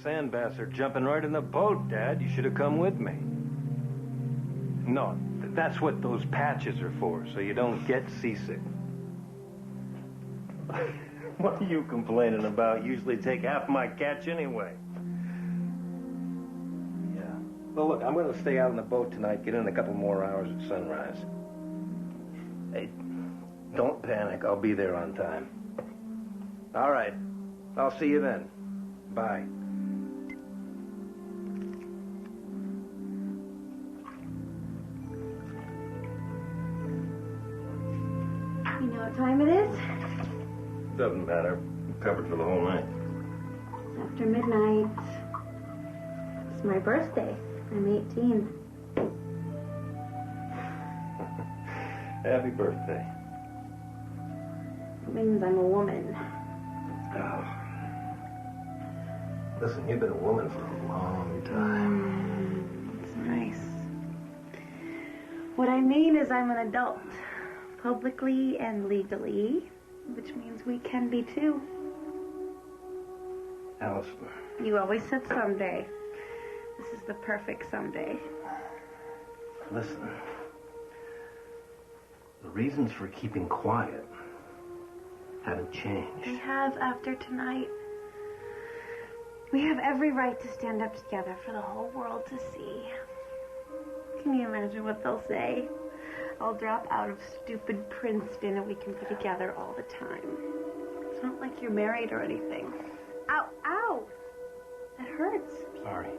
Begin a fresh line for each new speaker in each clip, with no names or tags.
sand bass are jumping right in the boat, Dad. You should have come with me. No, that's what those patches are for, so you don't get seasick. What are you complaining about? Usually take half my catch anyway. Yeah. Well, look, I'm going to stay out on the boat tonight, get in a couple more hours at sunrise. Hey, don't panic. I'll be there on time. All right. I'll see you then. Bye.
You know what time it is?
Doesn't matter. I'm covered for the whole night.
It's after midnight. It's my birthday. I'm 18.
Happy birthday.
It means I'm a woman.
Oh. Listen, you've been a woman for a long time.
It's nice. What I mean is I'm an adult. Publicly and legally. Which means we can be too.
Allison.
You always said someday. This is the perfect someday.
Listen. The reasons for keeping quiet haven't changed.
They have after tonight. We have every right to stand up together for the whole world to see. Can you imagine what they'll say? I'll drop out of stupid Princeton and we can be together all the time. It's not like you're married or anything. Ow, ow! That hurts.
Sorry.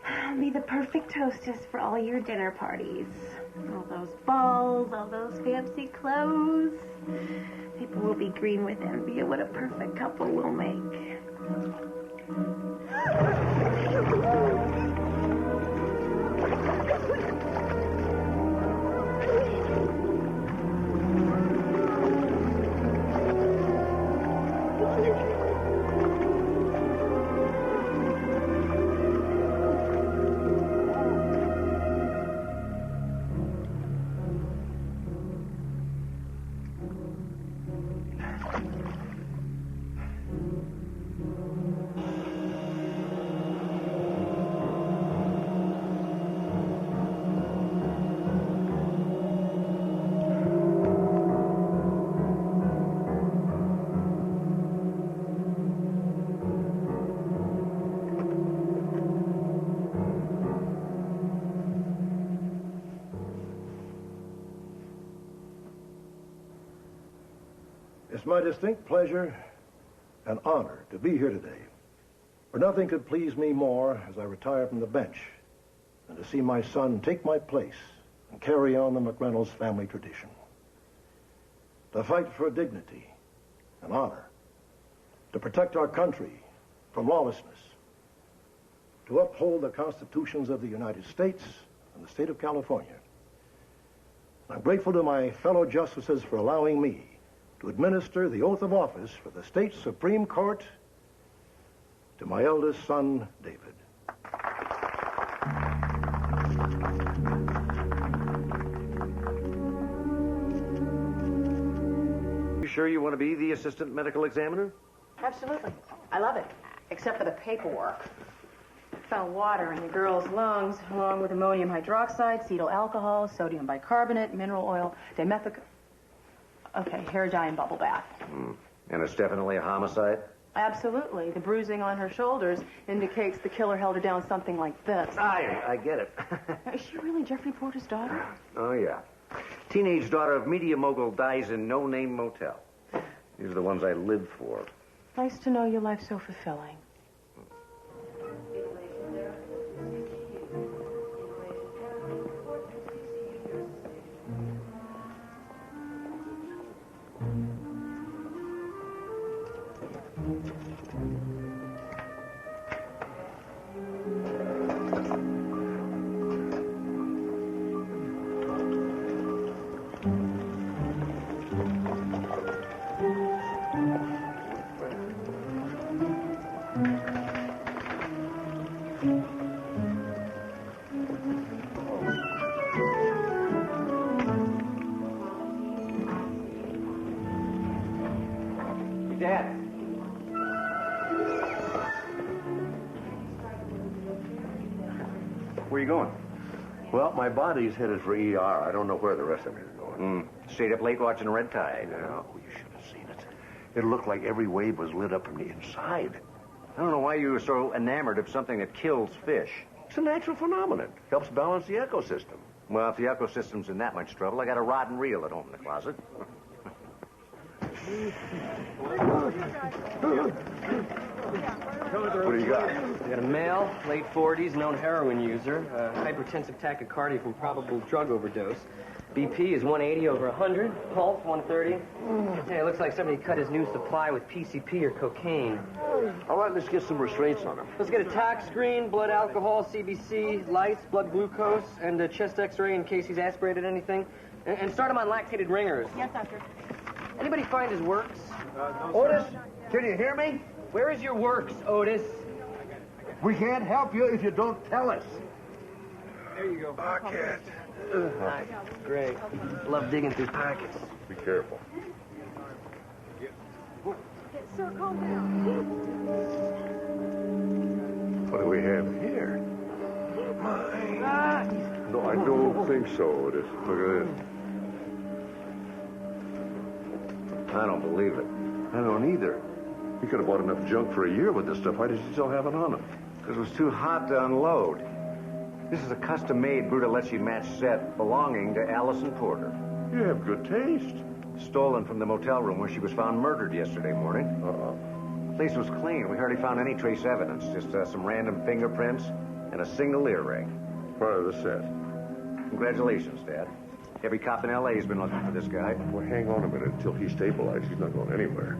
I'll be the perfect hostess for all your dinner parties. All those balls, all those fancy clothes. People will be green with envy at what a perfect couple we'll make.
It's my distinct pleasure and honor to be here today. For nothing could please me more as I retire from the bench than to see my son take my place and carry on the McReynolds family tradition. To fight for dignity and honor, to protect our country from lawlessness, to uphold the constitutions of the United States and the state of California. I'm grateful to my fellow justices for allowing me to administer the oath of office for the state Supreme Court to my eldest son, David.
You sure you want to be the assistant medical examiner?
Absolutely. I love it, except for the paperwork. Found water in the girl's lungs, along with ammonium hydroxide, cetyl alcohol, sodium bicarbonate, mineral oil, dimethic... Okay, hair dye and bubble bath.
And it's definitely a homicide?
Absolutely. The bruising on her shoulders indicates the killer held her down something like this.
I get it.
Is she really Jeffrey Porter's daughter?
Oh, yeah. Teenage daughter of media mogul dies in no-name motel. These are the ones I live for.
Nice to know your life's so fulfilling.
Dad.
Where you going?
Well, my body's headed for ER. I don't know where the rest of me is going.
Stayed up late watching Red Tide.
Yeah, you should have seen it. It looked like every wave was lit up from the inside.
I don't know why you were so enamored of something that kills fish.
It's a natural phenomenon. Helps balance the ecosystem.
Well, if the ecosystem's in that much trouble, I got a rod and reel at home in the closet.
What do you got?
We got a male, late 40s, known heroin user, hypertensive tachycardia from probable drug overdose. BP is 180 over 100, pulse 130. Hey, it looks like somebody cut his new supply with PCP or cocaine.
All right, let's get some restraints on him.
Let's get a tox screen, blood alcohol, CBC, lice, blood glucose, and a chest x-ray in case he's aspirated anything. And start him on lactated ringers.
Yes, doctor.
Anybody find his works?
Otis, can you hear me?
Where is your works, Otis?
We can't help you if you don't tell us.
There you go.
I can't.
Nice. Great. Love digging through pockets.
Be careful.
Sir, calm down.
What do we have here? No, I don't think so, Otis. Look at this.
I don't believe it.
I don't either. He could have bought enough junk for a year with this stuff. Why does he still have it on him?
Because it was too hot to unload. This is a custom-made Brutaletti match set belonging to Allison Porter.
You have good taste.
Stolen from the motel room where she was found murdered yesterday morning. The place was clean. We hardly found any trace evidence. Just some random fingerprints and a single earring.
Part of the set.
Congratulations, Dad. Every cop in L.A. has been looking for this guy.
Well, hang on a minute until he's stabilized. He's not going anywhere.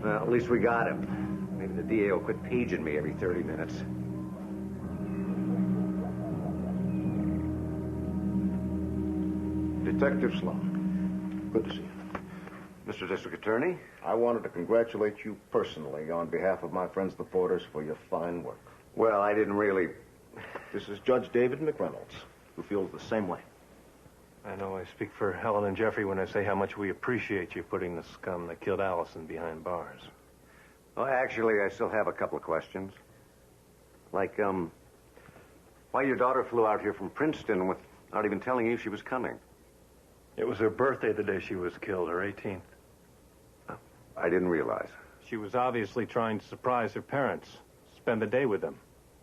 Well, at least we got him. Maybe the DA will quit paging me every 30 minutes.
Detective Sloan. Good to see you.
Mr. District Attorney?
I wanted to congratulate you personally on behalf of my friends the Porters for your fine work.
Well, I didn't really...
This is Judge David McReynolds, who feels the same way.
I know I speak for Helen and Jeffrey when I say how much we appreciate you putting the scum that killed Allison behind bars.
Well, actually, I still have a couple of questions. Like, why your daughter flew out here from Princeton without even telling you she was coming?
It was her birthday the day she was killed, her 18th.
I didn't realize.
She was obviously trying to surprise her parents, spend the day with them.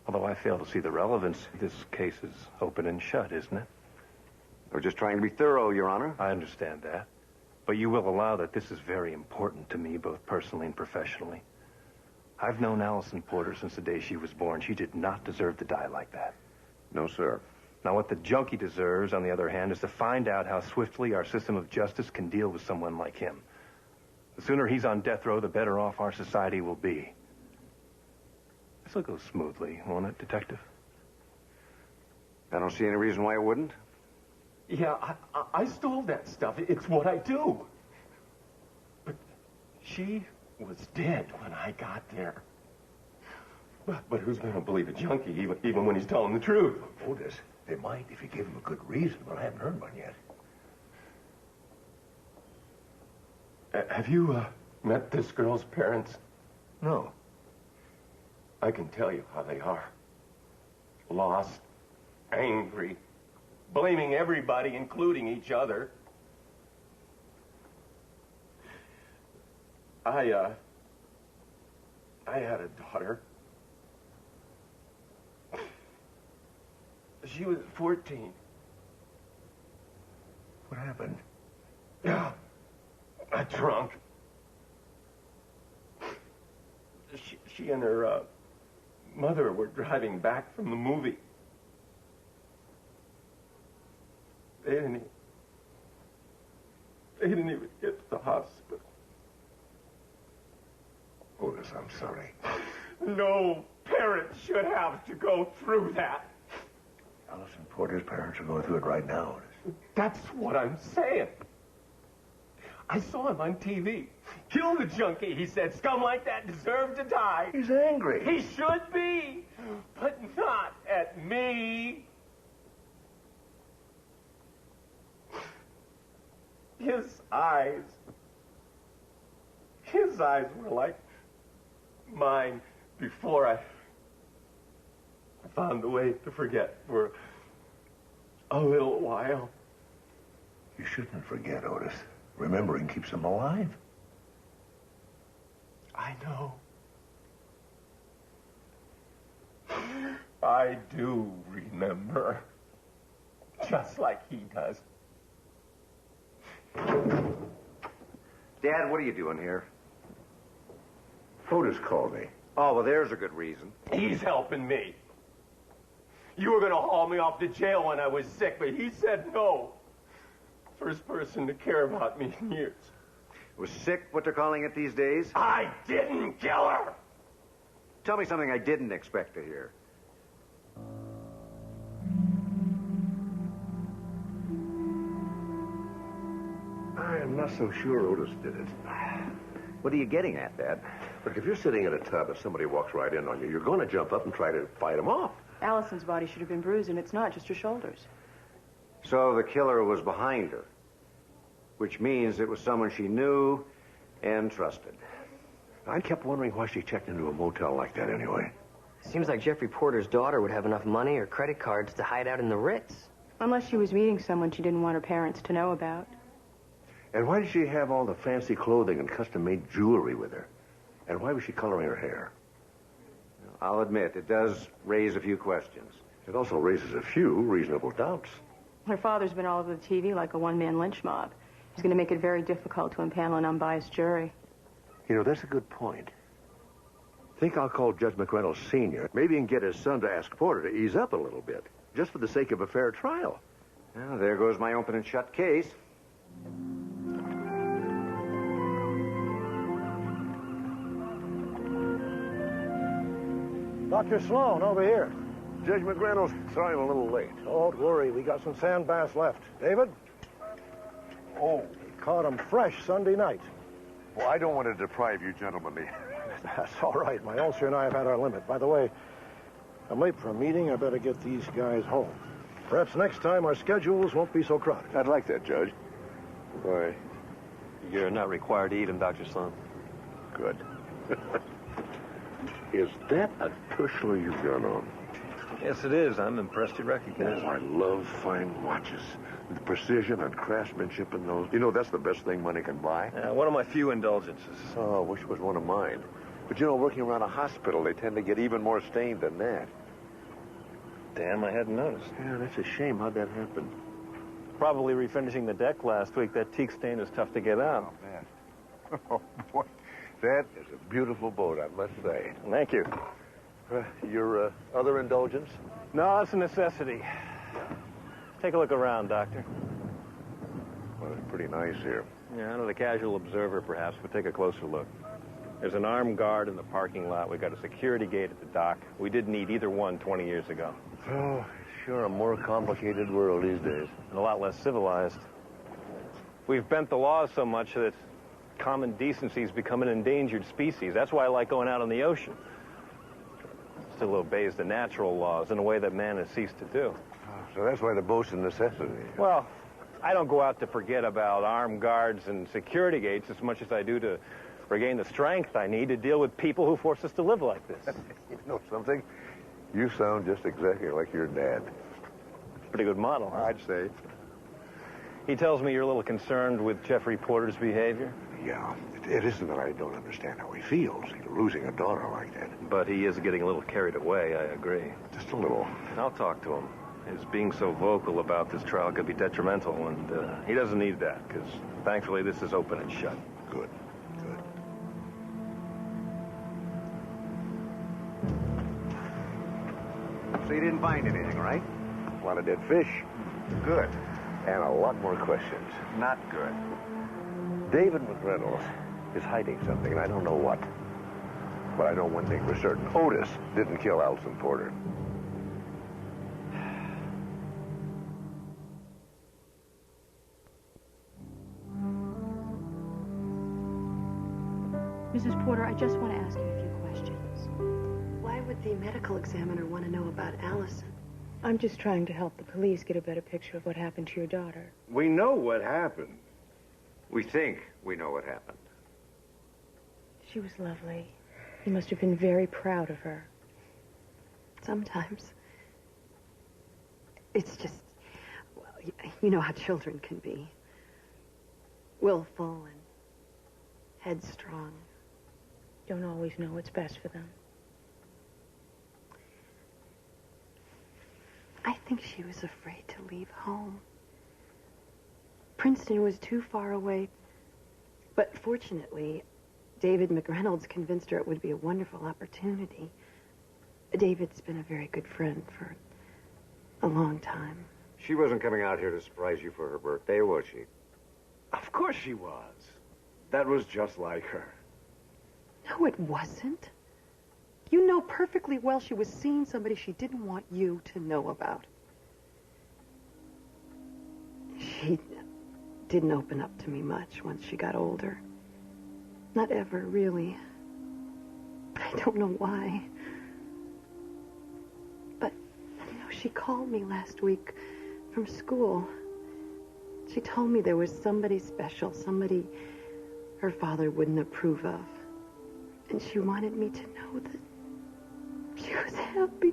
Although I fail to see the relevance. This case is open and shut, isn't it?
We're just trying to be thorough, Your Honor.
I understand that. But you will allow that this is very important to me, both personally and professionally. I've known Allison Porter since the day she was born. She did not deserve to die like that.
No, sir.
Now, what the junkie deserves, on the other hand, is to find out how swiftly our system of justice can deal with someone like him. The sooner he's on death row, the better off our society will be. This will go smoothly, won't it, Detective?
I don't see any reason why it wouldn't.
Yeah, I stole that stuff. It's what I do. But she was dead when I got there. But who's going to believe a junkie, even when he's telling the truth?
Otis, they might if you give him a good reason, but I haven't heard one yet.
Have you met this girl's parents?
No.
I can tell you how they are. Lost, angry, blaming everybody, including each other. I had a daughter. She was 14.
What happened?
Yeah, drunk. She and her mother were driving back from the movie. They didn't even get to the hospital.
Otis, I'm sorry.
No parent should have to go through that.
Allison Porter's parents are going through it right now, Otis.
That's what I'm saying. I saw him on TV. Kill the junkie, he said. Scum like that deserve to die.
He's angry.
He should be, but not at me. His eyes were like mine before I found a way to forget for a little while.
You shouldn't forget, Otis. Remembering keeps them alive.
I know. I do remember. Just like he does.
Dad, what are you doing here?
Otis called me.
Oh, well, there's a good reason.
He's helping me. You were going to haul me off to jail when I was sick, but he said no. First person to care about me in years.
Was sick what they're calling it these days?
I didn't kill her.
Tell me something I didn't expect to hear.
I am not so sure Otis did it.
What are you getting at, Dad?
Look, if you're sitting in a tub and somebody walks right in on you, you're going to jump up and try to fight him off.
Allison's body should have been bruised, and it's not, just her shoulders.
So the killer was behind her, which means it was someone she knew and trusted.
I kept wondering why she checked into a motel like that anyway.
Seems like Jeffrey Porter's daughter would have enough money or credit cards to hide out in the Ritz.
Unless she was meeting someone she didn't want her parents to know about.
And why did she have all the fancy clothing and custom-made jewelry with her? And why was she coloring her hair?
I'll admit, it does raise a few questions.
It also raises a few reasonable doubts.
Her father's been all over the TV like a one-man lynch mob. He's going to make it very difficult to impanel an unbiased jury.
You know, that's a good point. Think I'll call Judge McReynolds Sr. Maybe he can get his son to ask Porter to ease up a little bit, just for the sake of a fair trial.
Well, there goes my open and shut case.
Dr. Sloan, over here.
Judge McReynolds, sorry I'm a little late.
Don't worry, we got some sand bass left. David?
Oh,
We caught them fresh Sunday night.
well, I don't want to deprive you gentlemen.
That's all right. My ulcer and I have had our limit. By the way, I'm late for a meeting. I better get these guys home. Perhaps next time our schedules won't be so crowded.
I'd like that, Judge. Why?
You're not required to eat them, Dr. Sloan.
Good. Is that a Tushler you've got on?
Yes, it is. I'm impressed you
Oh,
recognize it.
I love fine watches. The precision and craftsmanship in those. You know, that's the best thing money can buy.
One of my few indulgences.
Oh, I wish it was one of mine. But, you know, working around a hospital, they tend to get even more stained than that.
Damn, I hadn't noticed.
Yeah, that's a shame. How'd that happen?
Probably refinishing the deck last week. That teak stain is tough to get out.
Oh, man. Oh, boy. That is a beautiful boat, I must say.
Thank you.
Your other indulgence?
No, it's a necessity. Take a look around, Doctor.
Well, it's pretty nice here.
Yeah, under the casual observer, perhaps, but take a closer look. There's an armed guard in the parking lot. We got a security gate at the dock. We didn't need either one 20 years ago.
Oh, sure a more complicated world these days.
And a lot less civilized. We've bent the laws so much that common decency's become an endangered species. That's why I like going out on the ocean. Still obeys the natural laws in a way that man has ceased to do.
So that's why the boat's a necessity.
Well, I don't go out to forget about armed guards and security gates as much as I do to regain the strength I need to deal with people who force us to live like this.
You know something? You sound just exactly like your dad.
Pretty good model, huh?
I'd say.
He tells me you're a little concerned with Jeffrey Porter's behavior.
Yeah, it isn't that I don't understand how he feels, losing a daughter like that.
But he is getting a little carried away, I agree.
Just a little.
I'll talk to him. His being so vocal about this trial could be detrimental, and he doesn't need that, because thankfully this is open and shut.
Good, good.
So you didn't find anything, right?
A lot of dead fish.
Good.
And a lot more questions.
Not good.
David McReynolds is hiding something, and I don't know what. But I know one thing for certain. Otis didn't kill Allison Porter.
Mrs. Porter, I just want to ask you a few questions.
Why would the medical examiner want to know about Allison?
I'm just trying to help the police get a better picture of what happened to your daughter.
We know what happened. We think we know what happened.
She was lovely. You must have been very proud of her.
Sometimes. It's just, well, you know how children can be. Willful and headstrong.
Don't always know what's best for them.
I think she was afraid to leave home. Princeton was too far away. But fortunately, David McReynolds convinced her it would be a wonderful opportunity. David's been a very good friend for a long time.
She wasn't coming out here to surprise you for her birthday, was she?
Of course she was. That was just like her.
No, it wasn't. You know perfectly well she was seeing somebody she didn't want you to know about. She didn't open up to me much once she got older. Not ever, really. I don't know why. But, you know, she called me last week from school. She told me there was somebody special, somebody her father wouldn't approve of. And she wanted me to know that she was happy.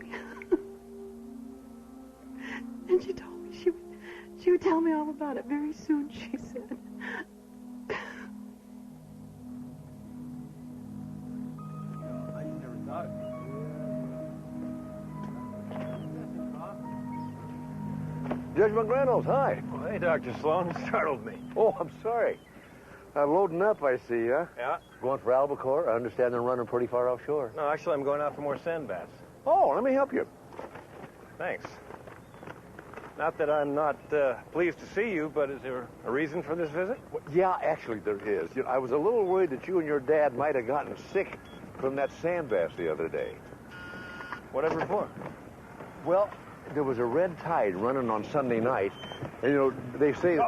And she told me she would tell me all about it very soon, she said.
Judge McReynolds, hi.
Well, hey, Dr. Sloan, you startled me.
Oh, I'm sorry. Loading up, I see, huh?
Yeah?
Going for Albacore? I understand they're running pretty far offshore.
No, actually, I'm going out for more sand baths.
Oh, let me help you.
Thanks. Not that I'm not pleased to see you, but is there a reason for this visit?
Well, yeah, actually, there is. You know, I was a little worried that you and your dad might have gotten sick from that sand bath the other day.
Whatever for?
Well, there was a red tide running on Sunday night, and, you know, they say...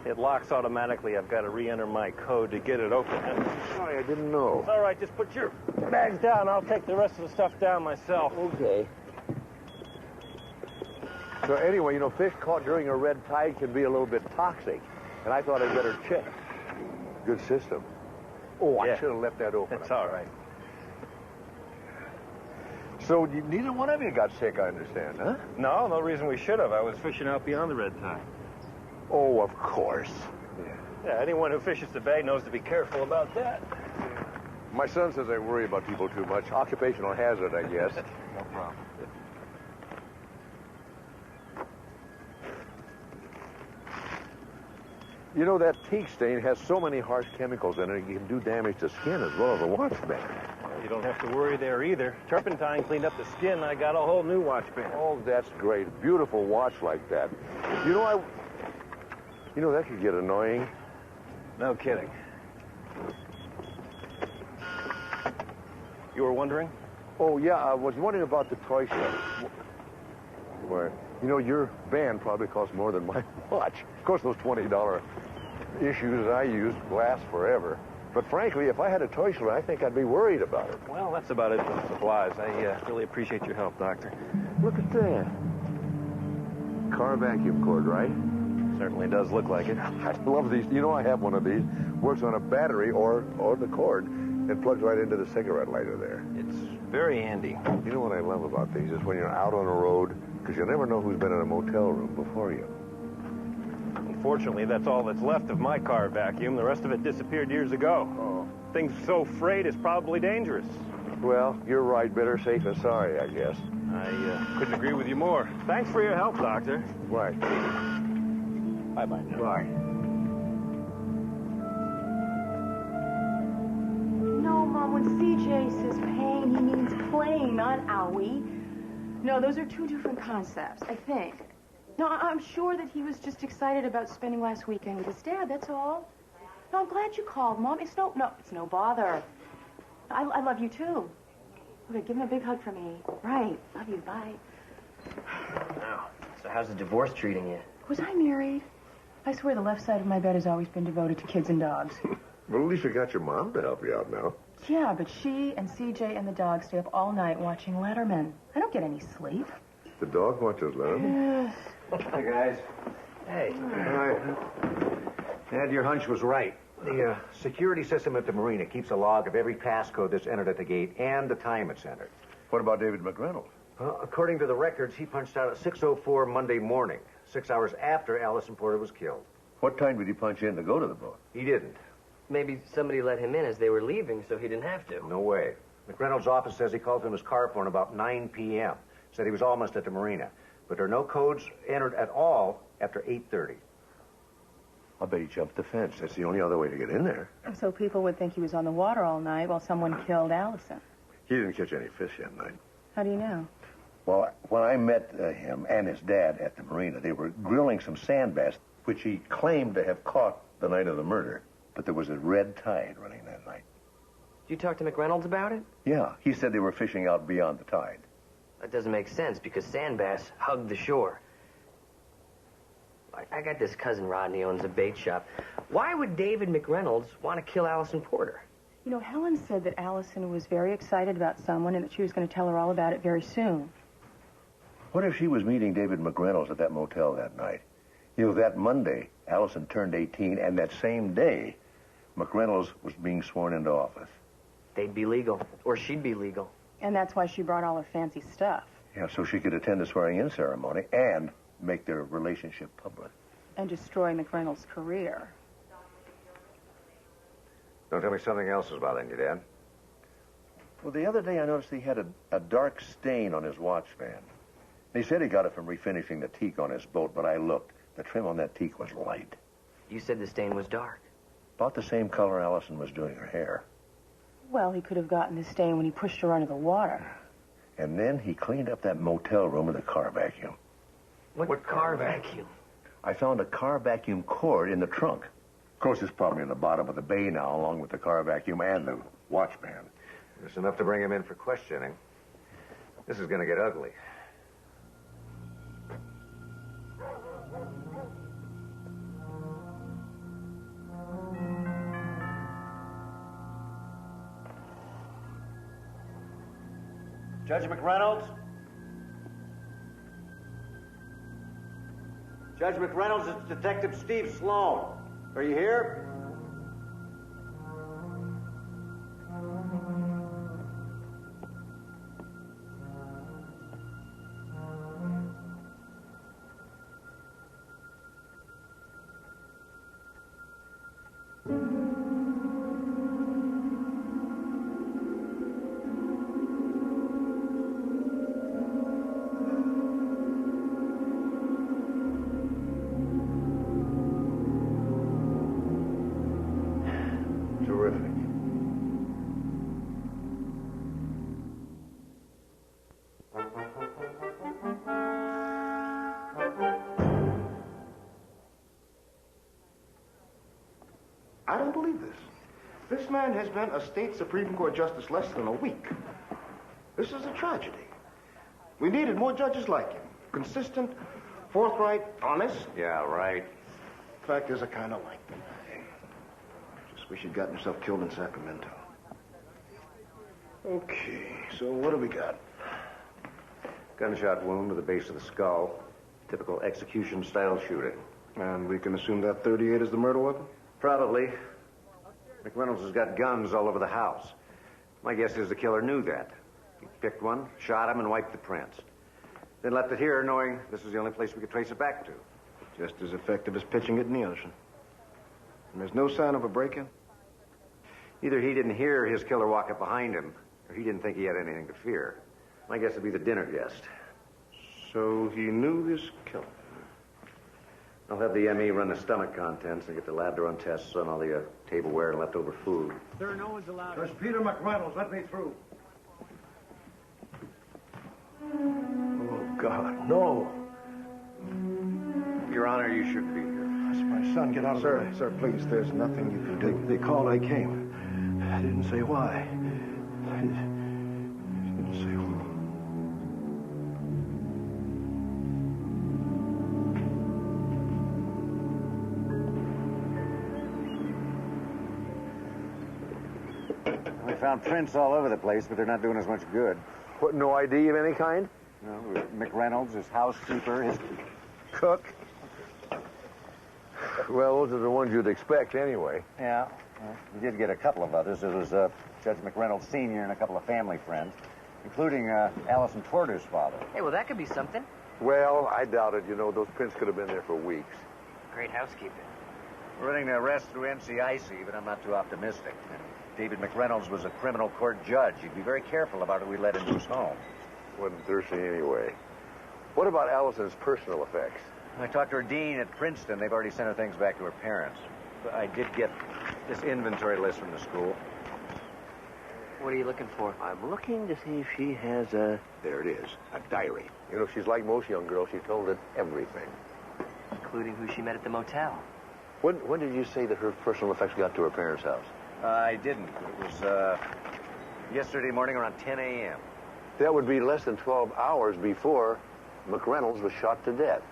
It locks automatically. I've got to re-enter my code to get it open.
Sorry, I didn't know.
It's all right. Just put your bags down. I'll take the rest of the stuff down myself.
Okay. So anyway, you know, fish caught during a red tide can be a little bit toxic, and I thought I'd better check. Good system. Oh, I should have left that open.
It's all right.
So neither one of you got sick, I understand, huh?
No reason we should have. I was fishing out beyond the red tide.
Oh, of course.
Yeah, anyone who fishes the bay knows to be careful about that.
My son says I worry about people too much. Occupational hazard, I guess.
No problem.
You know, that teak stain has so many harsh chemicals in it, it can do damage to skin as well as a watch band.
You don't have to worry there either. Turpentine cleaned up the skin. I got a whole new watch band.
Oh, that's great. Beautiful watch like that. You know, that could get annoying.
No kidding. You were wondering?
Oh, yeah, I was wondering about the toy shop. Where, you know, your band probably costs more than my watch. Of course, those $20 issues I use last forever. But frankly, if I had a toy store, I think I'd be worried about it.
Well, that's about it for the supplies. I really appreciate your help, Doctor.
Look at that. Car vacuum cord, right?
Certainly does look like it.
I love these. You know, I have one of these. Works on a battery or the cord and plugs right into the cigarette lighter there.
It's very handy.
You know what I love about these is when you're out on the road, because you never know who's been in a motel room before you.
Unfortunately, that's all that's left of my car vacuum. The rest of it disappeared years ago.
Oh.
Things so frayed it's probably dangerous.
Well, you're right. Better safe than sorry, I guess.
I couldn't agree with you more. Thanks for your help, Doctor.
Right.
Bye-bye now.
Bye.
No, Mom, when CJ says pain, he means playing, not owie. No, those are two different concepts, I think. No, I'm sure that he was just excited about spending last weekend with his dad, that's all. No, I'm glad you called, Mom. It's no bother. I love you, too. Okay, give him a big hug for me. Right. Love you. Bye.
Now, so how's the divorce treating you?
Was I married? I swear the left side of my bed has always been devoted to kids and dogs.
Well, at least you got your mom to help you out now.
Yeah, but she and CJ and the dog stay up all night watching Letterman. I don't get any sleep.
The dog watches Letterman?
Hey, guys. Hey. All right. Dad, your hunch was right. The security system at the marina keeps a log of every passcode that's entered at the gate and the time it's entered.
What about David McReynolds?
According to the records, he punched out at 6:04 Monday morning, 6 hours after Allison Porter was killed.
What time did he punch in to go to the boat?
He didn't.
Maybe somebody let him in as they were leaving so he didn't have to.
No way. McReynolds' office says he called from his car phone about 9 p.m. Said he was almost at the marina. But there are no codes entered at all after 8:30.
I bet he jumped the fence. That's the only other way to get in there.
So people would think he was on the water all night while someone killed Allison.
He didn't catch any fish that night.
How do you know?
Well, when I met him and his dad at the marina, they were grilling some sand bass, which he claimed to have caught the night of the murder. But there was a red tide running that night.
Did you talk to McReynolds about it?
Yeah, he said they were fishing out beyond the tide.
That doesn't make sense because sand bass hug the shore. I got this cousin Rodney owns a bait shop. Why would David McReynolds want to kill Allison Porter?
You know, Helen said that Allison was very excited about someone and that she was going to tell her all about it very soon.
What if she was meeting David McReynolds at that motel that night? You know, that Monday, Allison turned 18, and that same day, McReynolds was being sworn into office.
They'd be legal, or she'd be legal.
And that's why she brought all her fancy stuff.
Yeah, so she could attend the swearing-in ceremony and make their relationship public.
And destroy McReynolds' career.
Don't tell me something else is bothering you, Dad.
Well, the other day I noticed he had a dark stain on his watch band. He said he got it from refinishing the teak on his boat, but I looked. The trim on that teak was light.
You said the stain was dark.
About the same color Allison was doing her hair.
Well, he could have gotten the stain when he pushed her under the water.
And then he cleaned up that motel room with a car vacuum.
What car vacuum?
I found a car vacuum cord in the trunk. Of course, it's probably in the bottom of the bay now, along with the car vacuum and the watch band.
It's enough to bring him in for questioning. This is going to get ugly.
Judge McReynolds? Judge McReynolds, it's Detective Steve Sloan. Are you here?
Terrific.
I don't believe this. This man has been a state Supreme Court justice less than a week. This is a tragedy. We needed more judges like him. Consistent, forthright, honest.
Yeah, right.
Fact is, I kind of like them. Just wish he'd gotten himself killed in Sacramento. Okay, so what do we got?
Gunshot wound to the base of the skull. Typical execution-style shooting.
And we can assume that 38 is the murder weapon?
Probably. McReynolds has got guns all over the house. My guess is the killer knew that. He picked one, shot him, and wiped the prints. Then left it here, knowing this was the only place we could trace it back to.
Just as effective as pitching it in the ocean. And there's no sign of a break-in?
Either he didn't hear his killer walk up behind him, or he didn't think he had anything to fear. My guess would be the dinner guest.
So he knew his killer.
I'll have the ME run the stomach contents and get the lab to run tests on all the tableware and leftover food.
Sir, no one's allowed.
Judge Peter McReynolds, let me through. Oh, God, no.
Your Honor, you shouldn't be here.
That's my son. Get out of the way.
Sir, please, there's nothing you can do.
They called, I came. I didn't say why. I didn't say who.
We found prints all over the place, but they're not doing us much good.
What, no ID of any kind?
No, McReynolds, his housekeeper, his cook.
Well, those are the ones you'd expect anyway.
Yeah. Well, we did get a couple of others. There was Judge McReynolds Sr. and a couple of family friends, including Allison Porter's father.
Hey, well, that could be something.
Well, I doubt it. You know, those prints could have been there for weeks.
Great housekeeping.
We're running the arrest through NCIC, but I'm not too optimistic. And David McReynolds was a criminal court judge. He'd be very careful about who we let into his home.
Wasn't thirsty anyway. What about Allison's personal effects?
I talked to her dean at Princeton. They've already sent her things back to her parents. But I did get this inventory list from the school.
What are you looking for?
I'm looking to see if she has a... There it is, a diary. You know, she's like most young girls. She told it everything.
Including who she met at the motel.
When did you say that her personal effects got to her parents' house?
I didn't. It was yesterday morning around 10 a.m.
That would be less than 12 hours before McReynolds was shot to death.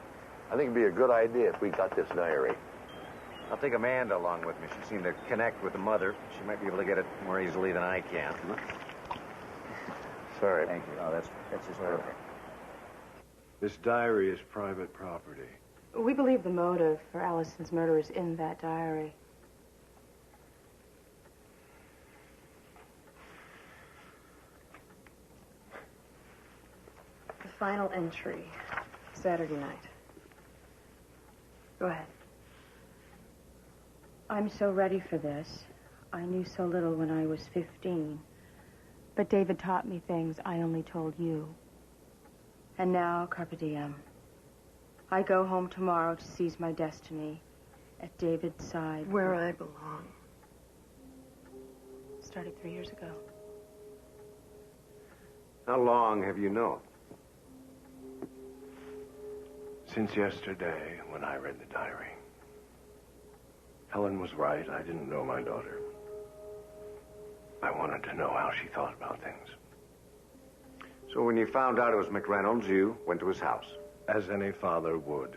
I think it'd be a good idea if we got this diary.
I'll take Amanda along with me. She seemed to connect with the mother. She might be able to get it more easily than I can.
Sorry.
Thank you. Oh, that's just perfect.
This diary is private property.
We believe the motive for Allison's murder is in that diary. The final entry, Saturday night. Go ahead. I'm so ready for this. I knew so little when I was 15. But David taught me things I only told you. And now, carpe diem. I go home tomorrow to seize my destiny at David's side.
Where I belong.
Started 3 years ago.
How long have you known?
Since yesterday, when I read the diary. Helen was right. I didn't know my daughter. I wanted to know how she thought about things.
So when you found out it was McReynolds, you went to his house?
As any father would.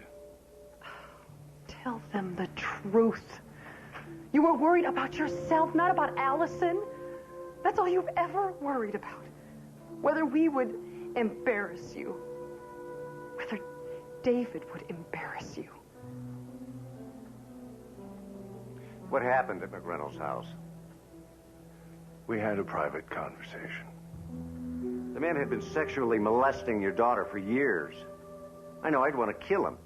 Tell them the truth. You were worried about yourself, not about Allison. That's all you've ever worried about. Whether we would embarrass you. Whether David would embarrass you.
What happened at McReynolds' house?
We had a private conversation.
The man had been sexually molesting your daughter for years. I know I'd want to kill him.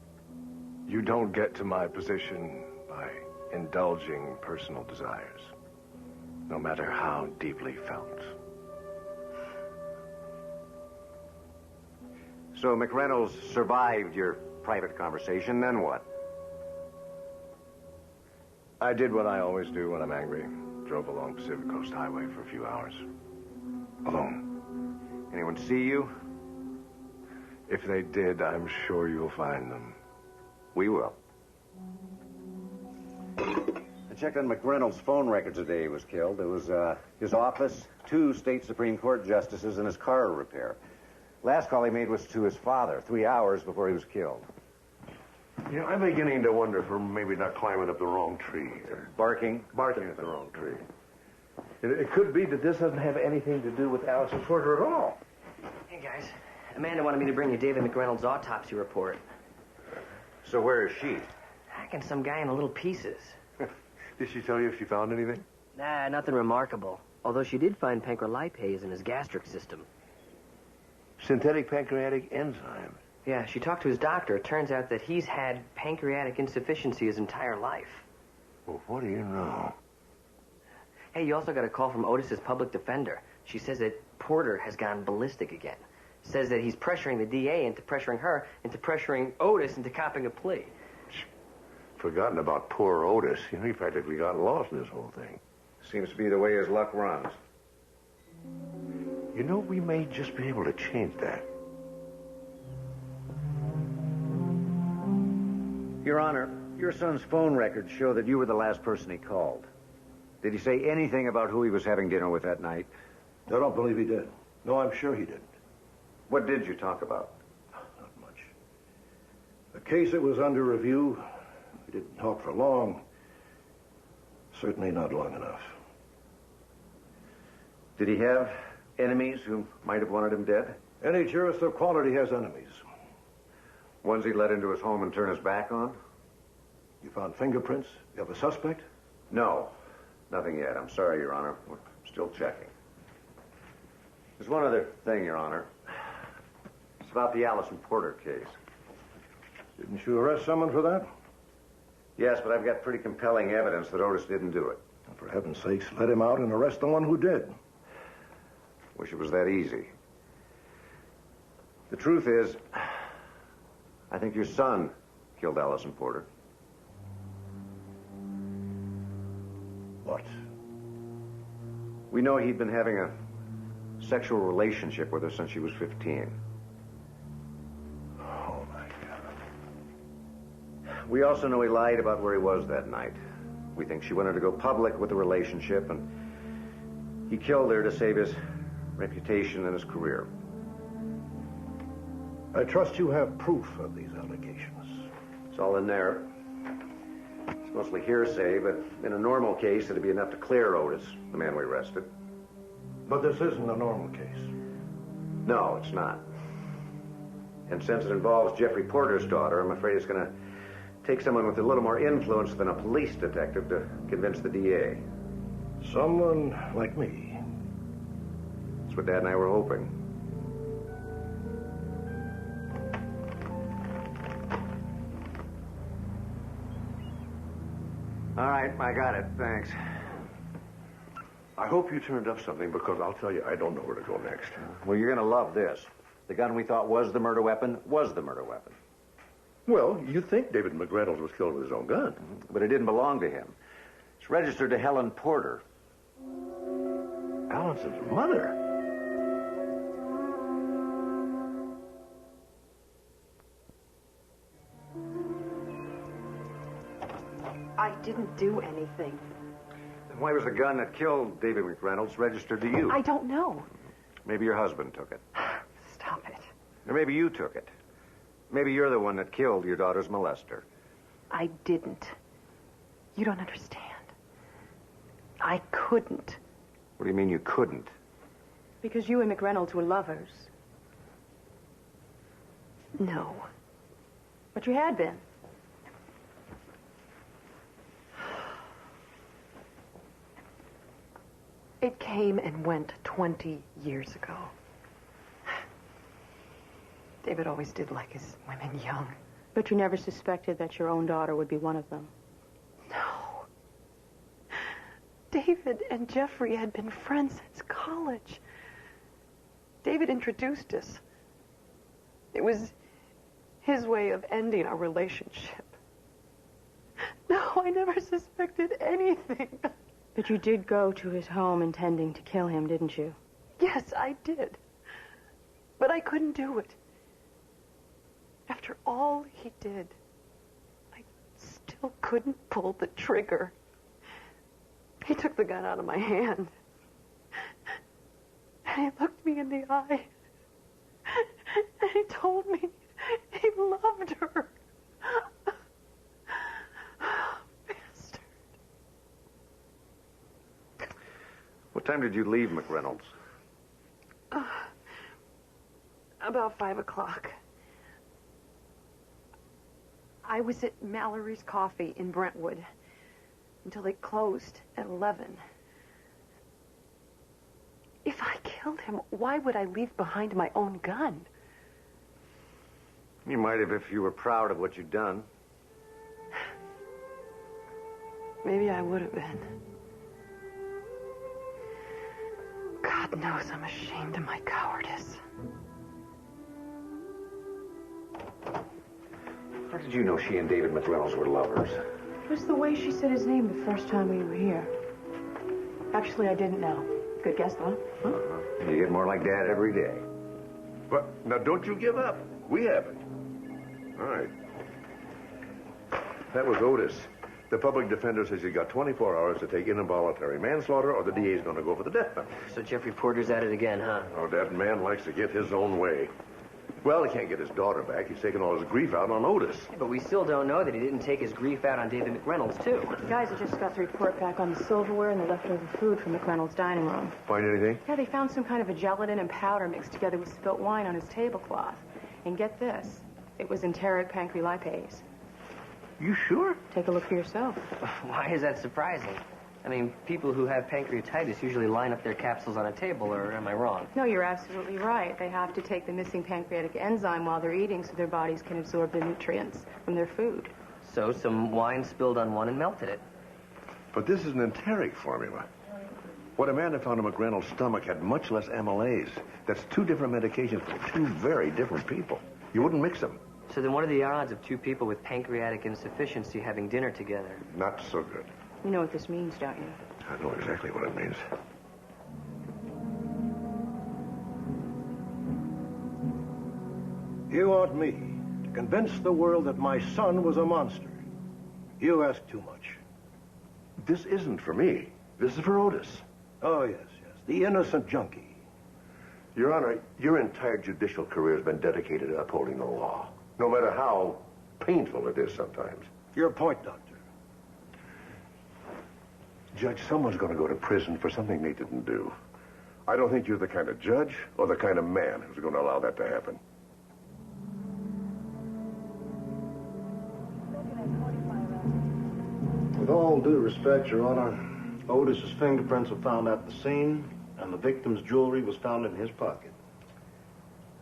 You don't get to my position by indulging personal desires, no matter how deeply felt.
So McReynolds survived your private conversation, then what?
I did what I always do when I'm angry. Drove along Pacific Coast Highway for a few hours. Alone.
Anyone see you?
If they did, I'm sure you'll find them.
We will. I checked on McReynolds' phone records the day he was killed. There was his office, 2 state Supreme Court justices, and his car repair. Last call he made was to his father, 3 hours before he was killed.
You know, I'm beginning to wonder if we're maybe not climbing up the wrong tree.
Barking
Barking at the wrong tree. It could be that this doesn't have anything to do with Allison Porter at all.
Hey, guys. Amanda wanted me to bring you David McReynolds' autopsy report.
So where is she?
Hacking some guy into little pieces.
Did she tell you if she found anything?
Nah, nothing remarkable. Although she did find pancrelipase in his gastric system.
Synthetic pancreatic enzyme.
Yeah, she talked to his doctor. It turns out that he's had pancreatic insufficiency his entire life.
Well, what do you know?
Hey, you also got a call from Otis's public defender. She says that Porter has gone ballistic again. Says that he's pressuring the DA into pressuring her, into pressuring Otis into copping a plea.
Forgotten about poor Otis. You know, he practically got lost in this whole thing.
Seems to be the way his luck runs.
You know, we may just be able to change that.
Your Honor, your son's phone records show that you were the last person he called. Did he say anything about who he was having dinner with that night?
I don't believe he did. No, I'm sure he didn't.
What did you talk about?
Not much. The case that was under review, we didn't talk for long. Certainly not long enough.
Did he have enemies who might have wanted him dead?
Any jurist of quality has enemies.
Ones he let into his home and turn his back on?
You found fingerprints? You have a suspect?
No, nothing yet. I'm sorry, Your Honor. We're still checking. There's one other thing, Your Honor. It's about the Allison Porter case.
Didn't you arrest someone for that?
Yes, but I've got pretty compelling evidence that Otis didn't do it.
For heaven's sakes, let him out and arrest the one who did.
Wish it was that easy. The truth is, I think your son killed Allison Porter.
What?
We know he'd been having a sexual relationship with her since she was 15.
Oh, my God.
We also know he lied about where he was that night. We think she wanted to go public with the relationship, and he killed her to save his reputation and his career.
I trust you have proof of these allegations.
It's all in there. It's mostly hearsay, but in a normal case, it'd be enough to clear Otis, the man we arrested.
But this isn't a normal case.
No, it's not. And since it involves Jeffrey Porter's daughter, I'm afraid it's going to take someone with a little more influence than a police detective to convince the DA.
Someone like me.
That's what Dad and I were hoping. All right, I got it. Thanks.
I hope you turned up something, because I'll tell you, I don't know where to go next.
Well, you're going to love this. The gun we thought was the murder weapon was the murder weapon.
Well, you think David McReynolds was killed with his own gun.
But it didn't belong to him. It's registered to Helen Porter.
Allison's mother?
I didn't do anything.
Then why was the gun that killed David McReynolds registered to you?
I don't know.
Maybe your husband took it.
Stop it.
Or maybe you took it. Maybe you're the one that killed your daughter's molester.
I didn't. You don't understand. I couldn't.
What do you mean you couldn't?
Because you and McReynolds were lovers.
No.
But you had been.
It came and went 20 years ago. David always did like his women young.
But you never suspected that your own daughter would be one of them.
No. David and Jeffrey had been friends since college. David introduced us. It was his way of ending our relationship. No, I never suspected anything.
But you did go to his home intending to kill him, didn't you?
Yes, I did. But I couldn't do it. After all he did, I still couldn't pull the trigger. He took the gun out of my hand. And he looked me in the eye. And he told me he loved her. Bastard.
What time did you leave McReynolds?
About 5 o'clock. I was at Mallory's Coffee in Brentwood until they closed at 11. If I killed him, why would I leave behind my own gun?
You might have if you were proud of what you'd done.
Maybe I would have been. God knows I'm ashamed of my cowardice.
How did you know she and David McReynolds were lovers?
It was the way she said his name the first time we were here. Actually, I didn't know. Good guess, though. Huh?
You get more like Dad every day.
But now, don't you give up. We haven't. All right. That was Otis. The public defender says he's got 24 hours to take involuntary manslaughter, or the DA's going to go for the death penalty.
So Jeffrey Porter's at it again, huh?
Oh, that man likes to get his own way. Well, he can't get his daughter back. He's taking all his grief out on Otis.
Yeah, but we still don't know that he didn't take his grief out on David McReynolds, too.
Guys, I just got the report back on the silverware and the leftover food from McReynolds' dining room.
Find anything?
Yeah, they found some kind of a gelatin and powder mixed together with spilt wine on his tablecloth. And get this, it was enteric pancrelipase.
You sure?
Take a look for yourself.
Why is that surprising? I mean, people who have pancreatitis usually line up their capsules on a table, or am I wrong?
No, you're absolutely right. They have to take the missing pancreatic enzyme while they're eating so their bodies can absorb the nutrients from their food.
So some wine spilled on one and melted it.
But this is an enteric formula. What Amanda found in McReynolds' stomach had much less amylase. That's 2 different medications for 2 very different people. You wouldn't mix them.
So then what are the odds of 2 people with pancreatic insufficiency having dinner together?
Not so good.
You know what this means, don't you?
I know exactly what it means.
You want me to convince the world that my son was a monster. You ask too much.
This isn't for me. This is for Otis.
Oh, yes, yes. The innocent junkie.
Your Honor, your entire judicial career has been dedicated to upholding the law, no matter how painful it is sometimes.
Your point, Doctor.
Judge, someone's going to go to prison for something they didn't do. I don't think you're the kind of judge or the kind of man who's going to allow that to happen.
With all due respect, Your Honor, Otis's fingerprints were found at the scene, and the victim's jewelry was found in his pocket.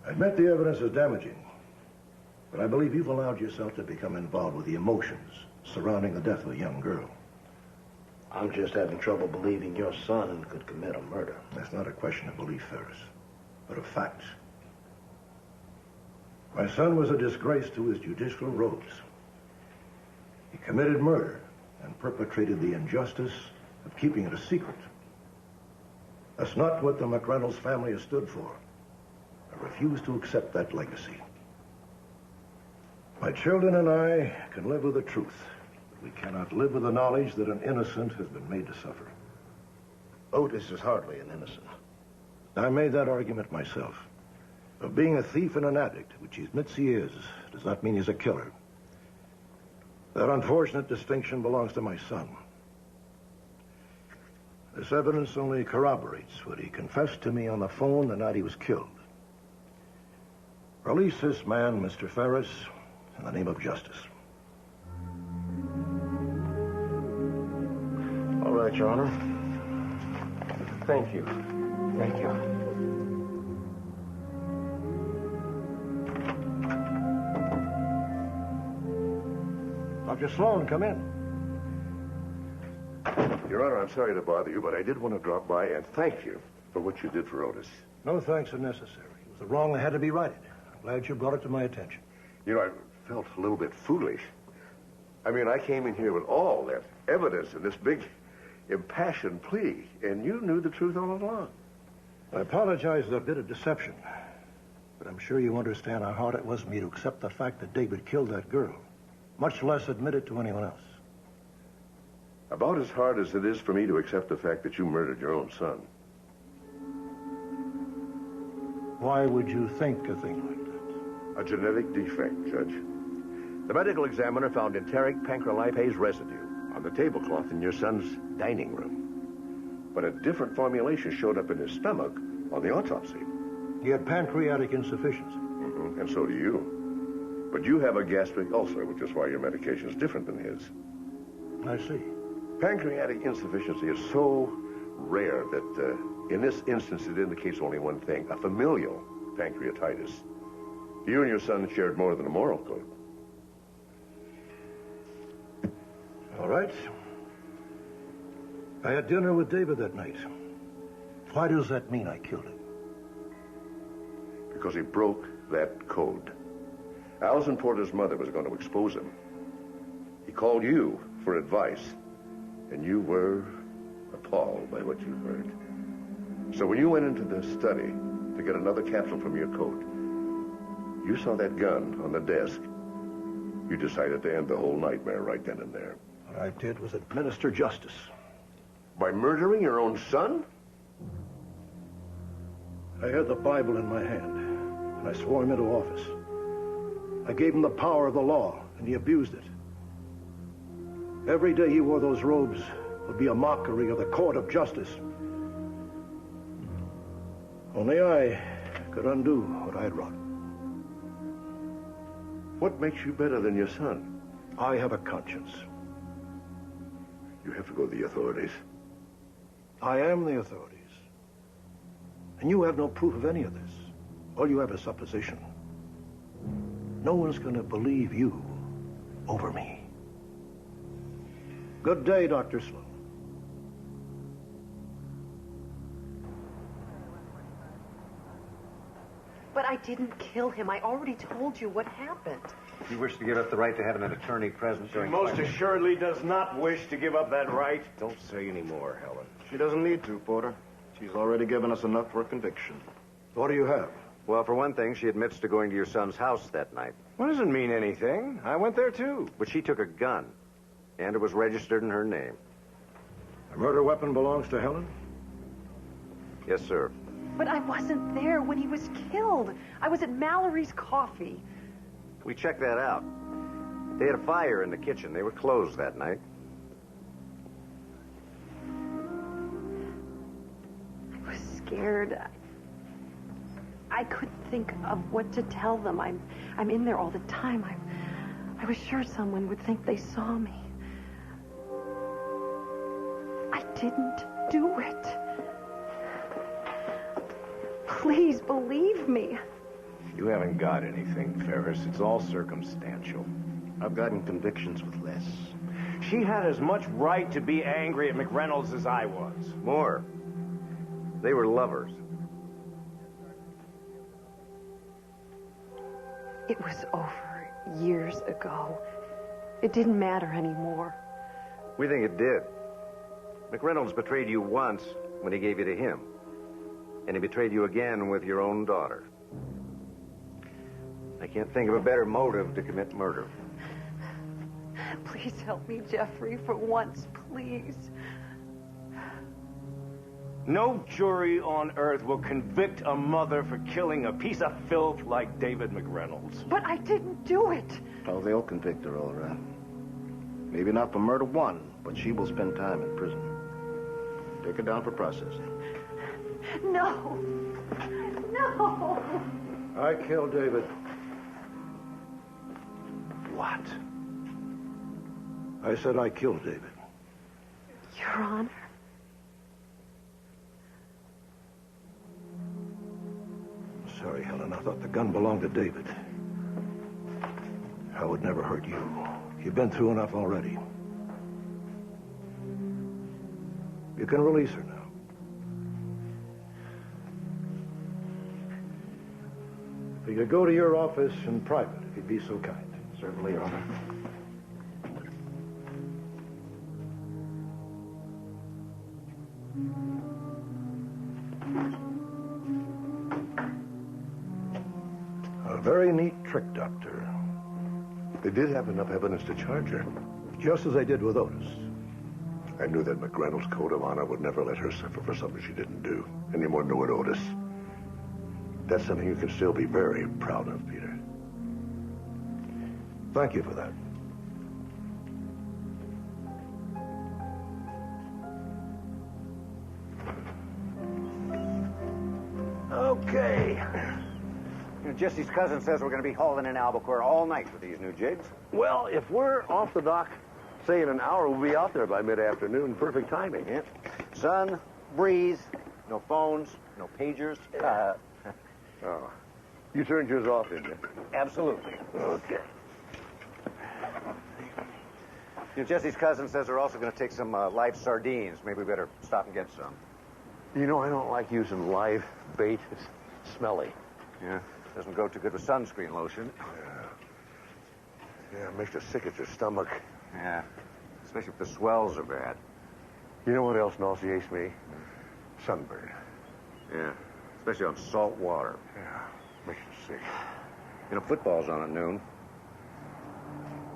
I admit the evidence is damaging, but I believe you've allowed yourself to become involved with the emotions surrounding the death of a young girl.
I'm just having trouble believing your son could commit a murder.
That's not a question of belief, Ferris, but of facts. My son was a disgrace to his judicial robes. He committed murder and perpetrated the injustice of keeping it a secret. That's not what the McReynolds family has stood for. I refuse to accept that legacy. My children and I can live with the truth. We cannot live with the knowledge that an innocent has been made to suffer.
Otis is hardly an innocent.
I made that argument myself. Of being a thief and an addict, which he admits he is, does not mean he's a killer. That unfortunate distinction belongs to my son. This evidence only corroborates what he confessed to me on the phone the night he was killed. Release this man, Mr. Ferris, in the name of justice.
All right, Your Honor.
Thank you.
Thank you.
Dr. Sloan, come in.
Your Honor, I'm sorry to bother you, but I did want to drop by and thank you for what you did for Otis.
No thanks are necessary. It was a wrong that had to be righted. I'm glad you brought it to my attention.
You know, I felt a little bit foolish. I mean, I came in here with all that evidence and this big, impassioned plea, and you knew the truth all along.
I apologize for a bit of deception, but I'm sure you understand how hard it was for me to accept the fact that David killed that girl, much less admit it to anyone else.
About as hard as it is for me to accept the fact that you murdered your own son.
Why would you think a thing like that?
A genetic defect, Judge. The medical examiner found enteric pancrelipase residue on the tablecloth in your son's dining room. But a different formulation showed up in his stomach on the autopsy.
He had pancreatic insufficiency.
Mm-hmm. And so do you. But you have a gastric ulcer, which is why your medication is different than his.
I see.
Pancreatic insufficiency is so rare that in this instance it indicates only one thing, a familial pancreatitis. You and your son shared more than a moral code.
All right. I had dinner with David that night. Why does that mean I killed him?
Because he broke that code. Allison Porter's mother was going to expose him. He called you for advice, and you were appalled by what you heard. So when you went into the study to get another capsule from your coat, you saw that gun on the desk. You decided to end the whole nightmare right then and there.
What I did was administer justice.
By murdering your own son?
I had the Bible in my hand, and I swore him into office. I gave him the power of the law, and he abused it. Every day he wore those robes would be a mockery of the court of justice. Only I could undo what I had wrought.
What makes you better than your son?
I have a conscience.
You have to go to the authorities.
I am the authorities. And you have no proof of any of this. All you have is supposition. No one's going to believe you over me. Good day, Dr. Sloan.
But I didn't kill him. I already told you what happened.
You wish to give up the right to have an attorney present during...
Most assuredly does not wish to give up that right. Don't say any more, Helen.
She doesn't need to, Porter. She's already given us enough for a conviction.
What do you have?
Well, for one thing, she admits to going to your son's house that night.
Well, doesn't mean anything. I went there, too.
But she took a gun, and it was registered in her name.
The murder weapon belongs to Helen?
Yes, sir.
But I wasn't there when he was killed. I was at Mallory's Coffee.
We checked that out. They had a fire in the kitchen. They were closed that night.
I was scared. I couldn't think of what to tell them. I'm in there all the time. I was sure someone would think they saw me. I didn't do it. Please believe me.
You haven't got anything, Ferris. It's all circumstantial.
I've gotten convictions with less.
She had as much right to be angry at McReynolds as I was.
More. They were lovers.
It was over years ago. It didn't matter anymore.
We think it did. McReynolds betrayed you once when he gave you to him. And he betrayed you again with your own daughter. I can't think of a better motive to commit murder.
Please help me, Jeffrey, for once, please.
No jury on earth will convict a mother for killing a piece of filth like David McReynolds.
But I didn't do it.
Oh, they'll convict her, all right. Maybe not for murder one, but she will spend time in prison. Take her down for processing.
No. No.
I killed David.
What?
I said I killed David.
Your Honor.
Sorry, Helen. I thought the gun belonged to David. I would never hurt you. You've been through enough already. You can release her now. If you could go to your office in private, if you'd be so kind.
Certainly, Your Honor.
A very neat trick, Doctor.
They did have enough evidence to charge her.
Just as they did with Otis.
I knew that McReynolds' code of honor would never let her suffer for something she didn't do. Any more than with Otis. That's something you can still be very proud of, Peter.
Thank you for that.
Okay. You know, Jesse's cousin says we're going to be hauling in Albacore all night with these new jigs.
Well, if we're off the dock, say in an hour, we'll be out there by mid-afternoon. Perfect timing.
Yeah. Sun, breeze, no phones, no pagers.
Oh. You turned yours off, didn't you?
Absolutely.
Okay.
You know, Jesse's cousin says they're also going to take some live sardines. Maybe we better stop and get some.
You know, I don't like using live bait. It's smelly.
Yeah. Doesn't go too good with sunscreen lotion.
Yeah, it makes you sick at your stomach.
Yeah. Especially if the swells are bad.
You know what else nauseates me? Sunburn.
Yeah. Especially on salt water.
Yeah. Makes you sick.
You know, football's on at noon.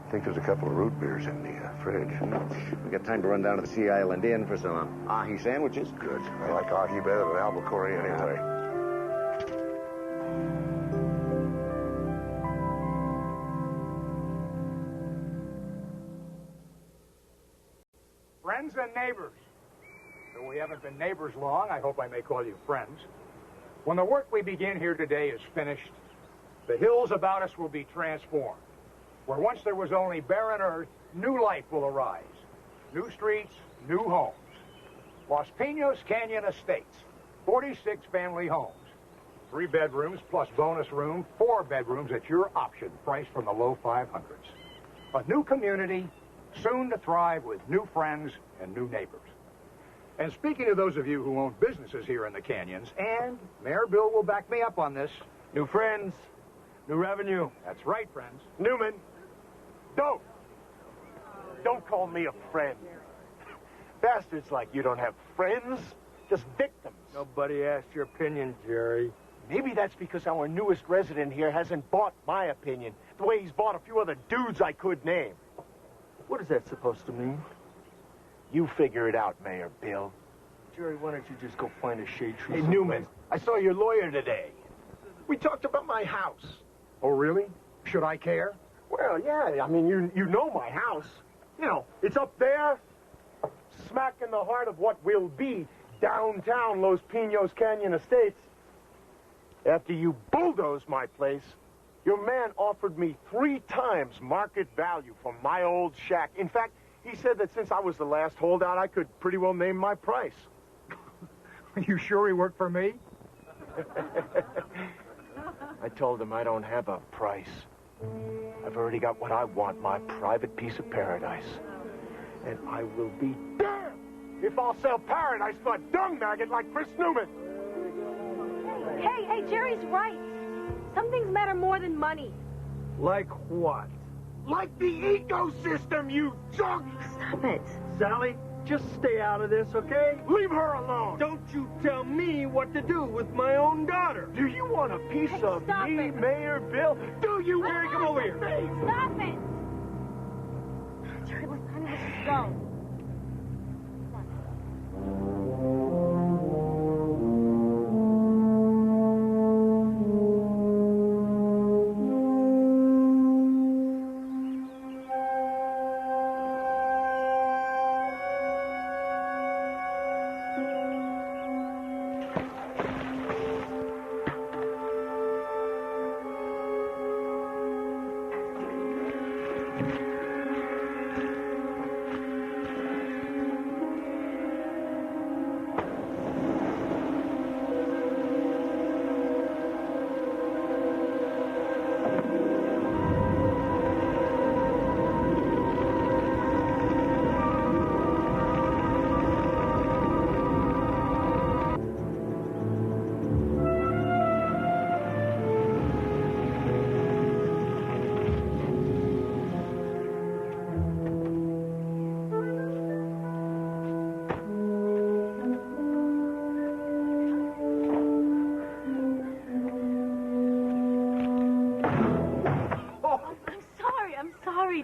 I think there's a couple of root beers in the fridge.
We got time to run down to the Sea Island Inn for some ahi sandwiches.
Good. I like ahi better than albacore anyway.
Friends and neighbors. Though we haven't been neighbors long, I hope I may call you friends. When the work we begin here today is finished, the hills about us will be transformed. Where once there was only barren earth, new life will arise. New streets, new homes. Los Pinos Canyon Estates, 46 family homes. 3 bedrooms plus bonus room, 4 bedrooms at your option, priced from the low 500s. A new community, soon to thrive with new friends and new neighbors. And speaking of those of you who own businesses here in the canyons, and Mayor Bill will back me up on this.
New friends, new revenue.
That's right, friends.
Newman, don't call me a friend. Bastards like you don't have friends, just victims.
Nobody asked your opinion, Jerry.
Maybe that's because our newest resident here hasn't bought my opinion, the way he's bought a few other dudes I could name.
What is that supposed to mean?
You figure it out, Mayor Bill.
Jerry, why don't you just go find a shade tree?
Hey, Newman, I saw your lawyer today. We talked about my house.
Oh, really? Should I care?
Well, yeah, I mean, you know my house. You know, it's up there, smack in the heart of what will be downtown Los Pinos Canyon Estates. After you bulldozed my place, your man offered me 3 times market value for my old shack. In fact, he said that since I was the last holdout, I could pretty well name my price.
Are you sure he worked for me?
I told him I don't have a price. I've already got what I want, my private piece of paradise. And I will be damned if I'll sell paradise to a dung maggot like Chris Newman.
Hey, Jerry's right. Some things matter more than money.
Like what?
Like the ecosystem, you junk!
Stop it.
Sally, just stay out of this, okay?
Leave her alone!
Don't you tell me what to do with my own daughter.
Do you want a piece of me, Mayor Bill? Do you?
Jerry, come over here.
Stop it. Jerry, listen, honey, let's just go.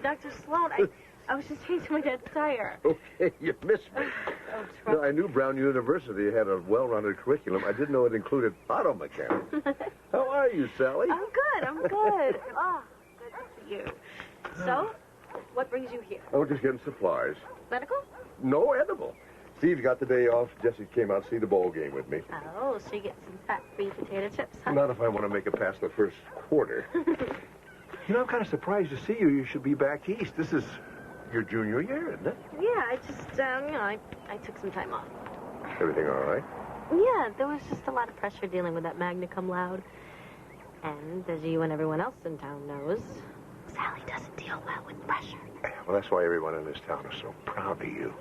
Dr. Sloan, I was just changing my dad's tire.
Okay, you missed me. No, I knew Brown University had a well-rounded curriculum. I didn't know it included auto mechanics. How are you, Sally?
I'm good. Oh, good to see you. So, what brings you here?
Oh, just getting supplies.
Medical?
No, edible. Steve's got the day off. Jesse came out to see the bowl game with me.
Oh, so you get some fat-free potato chips, huh?
Not if I want to make it past the first quarter. You know, I'm kind of surprised to see you. You should be back east. This is your junior year, isn't it?
Yeah, I just, I took some time off.
Everything all right?
Yeah, there was just a lot of pressure dealing with that magna cum laude. And as you and everyone else in town knows, Sally doesn't deal well with pressure.
Well, that's why everyone in this town is so proud of you.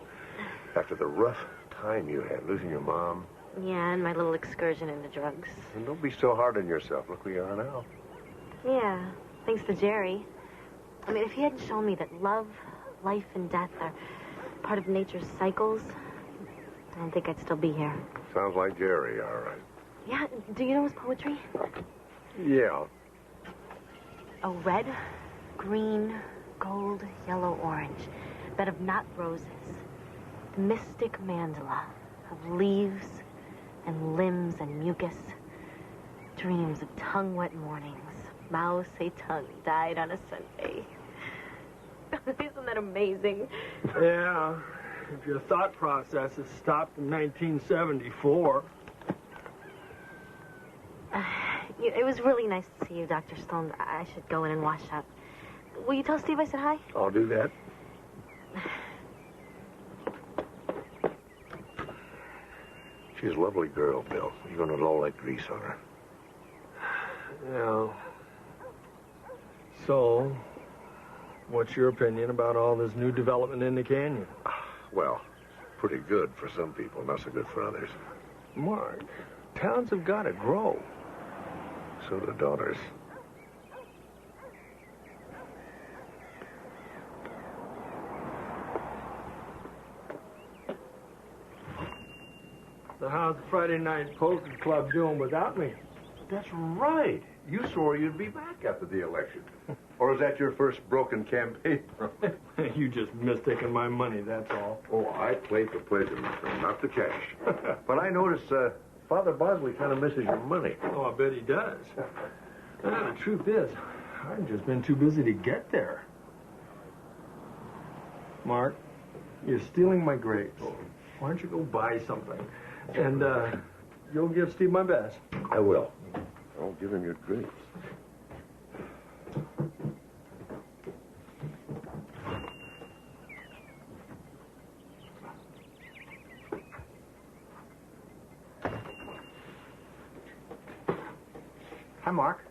After the rough time you had, losing your mom.
Yeah, and my little excursion into drugs.
And don't be so hard on yourself. Look where you are now.
Yeah. Thanks to Jerry. I mean, if he hadn't shown me that love, life, and death are part of nature's cycles, I don't think I'd still be here.
Sounds like Jerry, all right.
Yeah, do you know his poetry?
Yeah.
A red, green, gold, yellow, orange bed of knot roses. The mystic mandala of leaves and limbs and mucus. Dreams of tongue-wet mornings. Mao Zedong died on a Sunday. Isn't that amazing?
Yeah, if your thought process is stopped in 1974.
It was really nice to see you, Dr. Stone. I should go in and wash up. Will you tell Steve I said hi?
I'll do that. She's a lovely girl, Bill. You're going to loll like grease on her.
Yeah. So, what's your opinion about all this new development in the canyon?
Well, pretty good for some people, not so good for others.
Mark, towns have got to grow.
So do daughters.
So how's the Friday night poker club doing without me?
That's right. You swore you'd be back after the election. Or is that your first broken campaign promise?
You just mistaken my money, that's all.
Oh, I play for pleasure, my friend, not the cash. But I notice Father Bosley kind of misses your money.
Oh, I bet he does. The truth is, I've just been too busy to get there. Mark, you're stealing my grapes. Why don't you go buy something? And you'll give Steve my best.
I will. I'll give him your grapes.
Hi, Mark.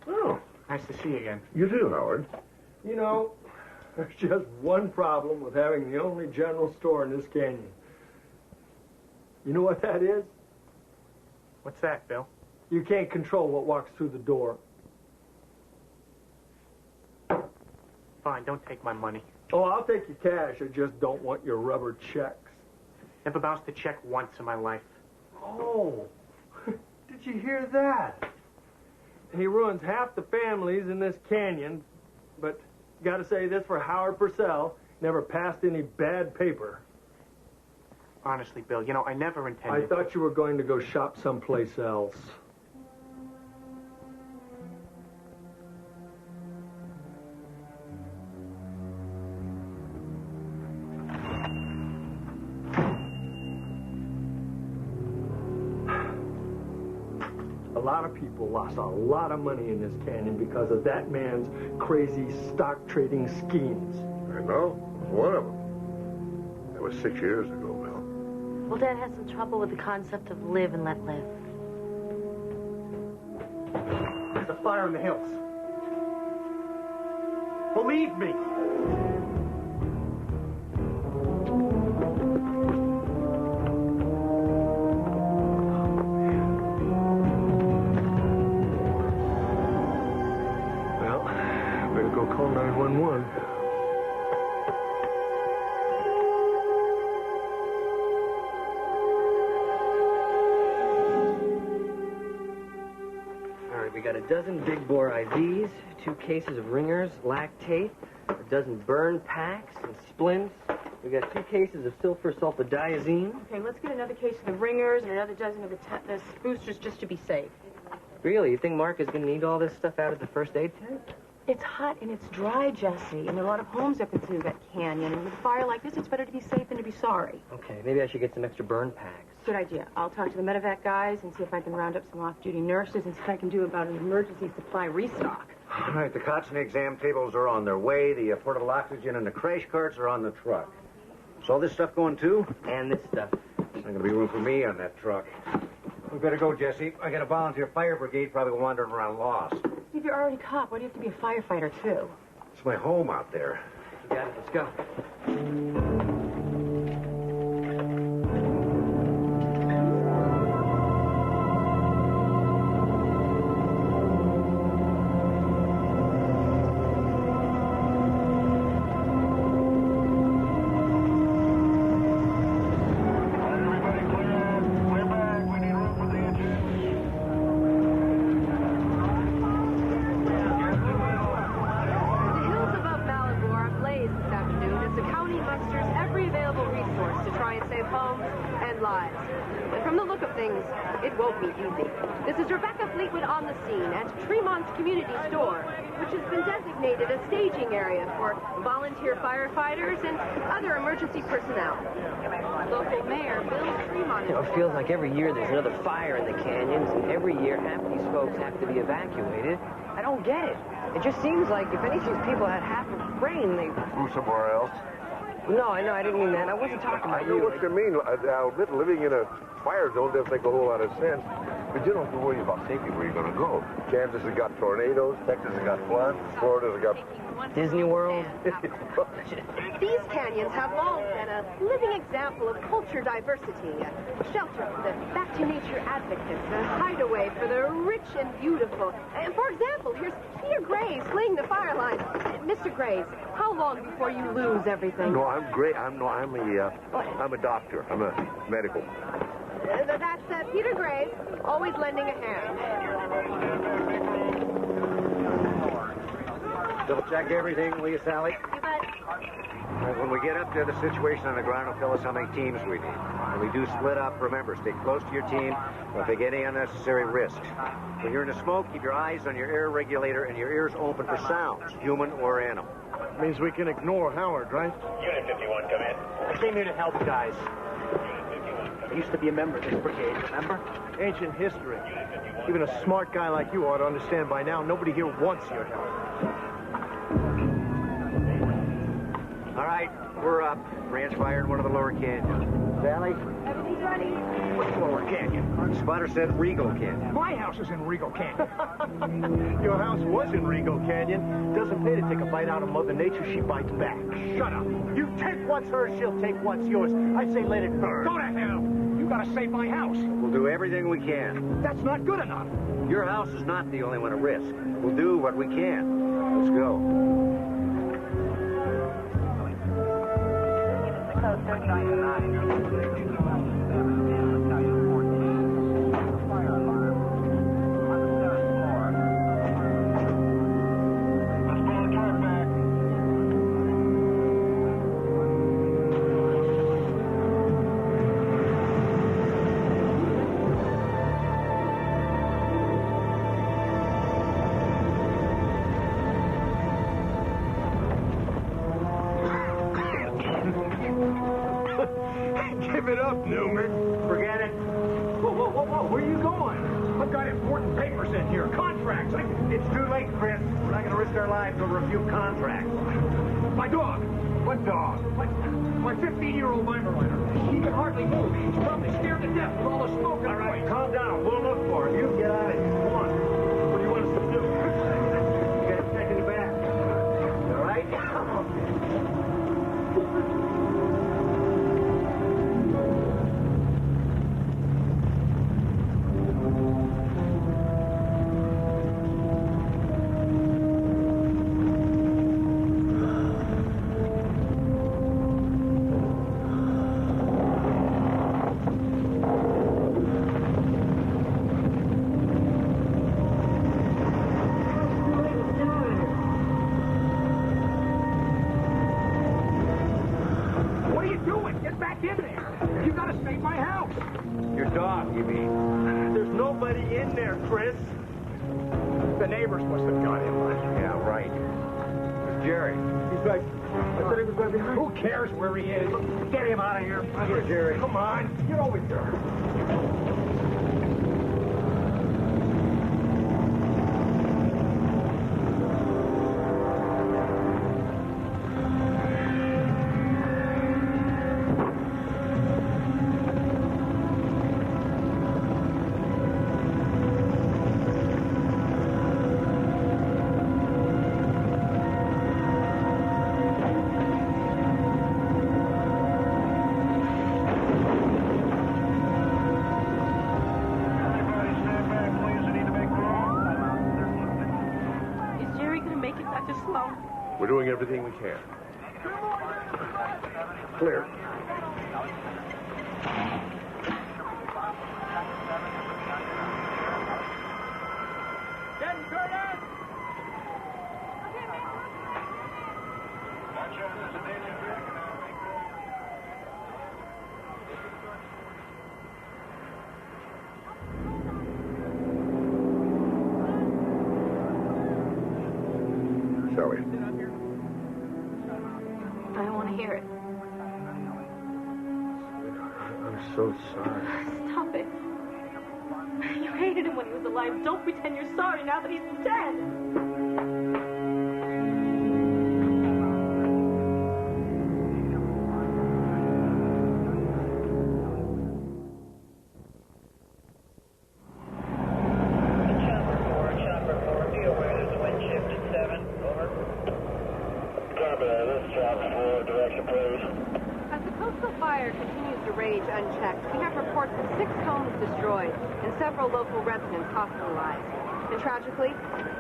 Oh.
Nice to see you again.
You too, Howard.
You know, there's just one problem with having the only general store in this canyon. You know what that is?
What's that, Bill?
You can't control what walks through the door.
Fine, don't take my money.
Oh, I'll take your cash. I just don't want your rubber checks.
Never bounced a check once in my life.
Oh, did you hear that? He ruins half the families in this canyon, but gotta say this for Howard Purcell, never passed any bad paper.
Honestly, Bill, you know, I never intended...
I thought you were going to go shop someplace else. A lot of people lost a lot of money in this canyon because of that man's crazy stock trading schemes.
I know. One of them. That was 6 years ago, Bill.
Well, Dad has some trouble with the concept of live and let live.
There's a fire in the hills. Believe me.
Well, better go call 911.
We got a dozen big bore IVs, 2 cases of ringers, lactate, a dozen burn packs and splints. We got 2 cases of sulfur sulfadiazine.
Okay, let's get another case of the ringers and another dozen of the tetanus boosters just to be safe.
Really? You think Mark is going to need all this stuff out of the first aid tent?
It's hot and it's dry, Jesse, and there are a lot of homes up into that canyon. And with a fire like this, it's better to be safe than to be sorry.
Okay, maybe I should get some extra burn packs.
Good idea. I'll talk to the medevac guys and see if I can round up some off-duty nurses and see if I can do about an emergency supply restock.
All right, the cots and the exam tables are on their way. The portable oxygen and the crash carts are on the truck. So all this stuff going too?
And this stuff.
There's not going to be room for me on that truck. We better go, Jesse. I got a volunteer fire brigade probably wandering around lost.
If you're already a cop, why do you have to be a firefighter, too?
It's my home out there.
You got it. Let's go.
Firefighters and other emergency personnel. Local Mayor Bill Tremont.
You know, it feels like every year there's another fire in the canyons, and every year half these folks have to be evacuated, I don't get it. It just seems like if any of these people had half a brain, they...
Move somewhere else.
No, I know, I didn't mean that. I wasn't talking about
I know
you.
what you mean. I'll admit living in a fire zone doesn't make a whole lot of sense. But you don't have to worry about safety where you're going to go. Kansas has got tornadoes. Texas has got floods. Florida's got...
Disney World.
These canyons have long been a living example of culture diversity, a shelter for the back-to-nature advocates, a hideaway for the rich and beautiful. And for example, here's Peter Graves laying the fire line. Mr. Graves, how long before you lose everything?
No, I'm great. I'm a doctor. I'm a medical.
That's Peter Graves, always lending a hand.
Double check everything, will you, Sally?
You bet.
When we get up there, the situation on the ground will tell us how many teams we need. When we do split up, remember, stay close to your team. Don't take any unnecessary risks. When you're in the smoke, keep your eyes on your air regulator and your ears open for sounds, human or animal.
Means we can ignore Howard, right?
Unit 51, come in.
I came here to help, guys. I used to be a member of this brigade, remember?
Ancient history. Even a smart guy like you ought to understand by now, nobody here wants your help.
All right, we're up. Branch fire in one of the lower canyons. Sally?
Everything's ready.
What's Lower Canyon?
Spotter said Regal Canyon.
My house is in Regal Canyon. Your house was in Regal Canyon. Doesn't pay to take a bite out of Mother Nature, she bites back. Shut up. You take what's hers, she'll take what's yours. I say let it burn. Go to hell. You gotta save my house.
We'll do everything we can.
That's not good enough.
Your house is not the only one at risk. We'll do what we can. Let's go.
Code 39.
Give it up, Newman. Forget it. Whoa. Where are you going? I've got important papers in here. Contracts. It's too late, Chris. We're not going to risk our lives over a few contracts. My dog. What dog? My 15-year-old Weimaraner. He can hardly move. He's probably scared to death with all the smoke. All right, calm down. We'll look for him. You get out of here. Come on. What do you want us to do? You got to check in the back. All right? Who cares where he is? Get him out of here. Here, Jerry. Come on. Get over here.
We're doing everything we can. Clear. Sally.
I don't want to hear it.
I'm so sorry.
Stop it. You hated him
him when he was alive. Don't pretend you're sorry now that he's dead.
As the coastal fire continues to rage unchecked, we have reports of 6 homes destroyed and several local residents hospitalized. And tragically,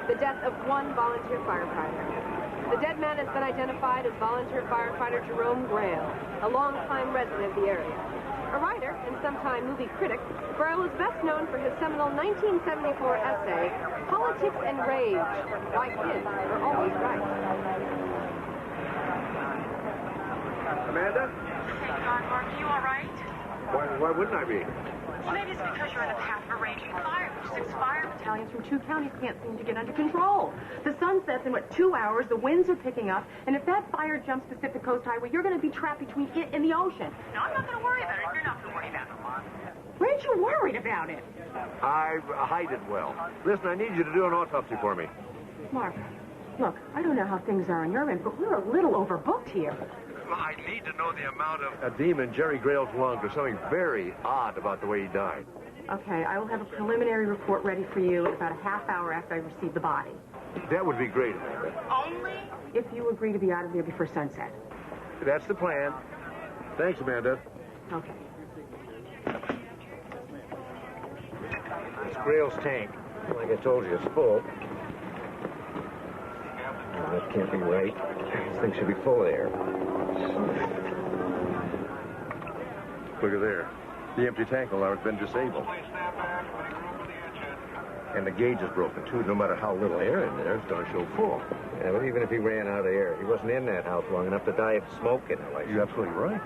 the death of 1 volunteer firefighter. The dead man has been identified as volunteer firefighter Jerome Grail, a longtime resident of the area. A writer and sometime movie critic, Grail is best known for his seminal 1974 essay, Politics and Rage, Why Kids Are Always Right.
Amanda?
John, Mark, you all right?
Why wouldn't I be?
Well, maybe it's because you're in the path of a raging fire. 6 fire
Battalions from 2 counties can't seem to get under control. The sun sets in, 2 hours, the winds are picking up, and if that fire jumps Pacific Coast Highway, you're going to be trapped between it and the ocean.
No, I'm not going to worry about it if you're not going to worry about it.
Weren't you worried about it?
I hide it well. Listen, I need you to do an autopsy for me.
Mark, look, I don't know how things are on your end, but we're a little overbooked here.
I need to know the amount of edema in Jerry Grail's lungs. There's something very odd about the way he died.
Okay, I will have a preliminary report ready for you in about a half hour after I receive the body.
That would be great, Amanda.
Only?
If you agree to be out of there before sunset.
That's the plan. Thanks, Amanda.
Okay.
It's Grail's tank. Like I told you, it's full. Oh, that can't be right. This thing should be full of air.
Look at there. The empty tank alarm has been disabled.
And the gauge is broken, too. No matter how little air in there, it's going to show full. Yeah, but even if he ran out of air, he wasn't in that house long enough to die of smoke inhalation.
You're absolutely right.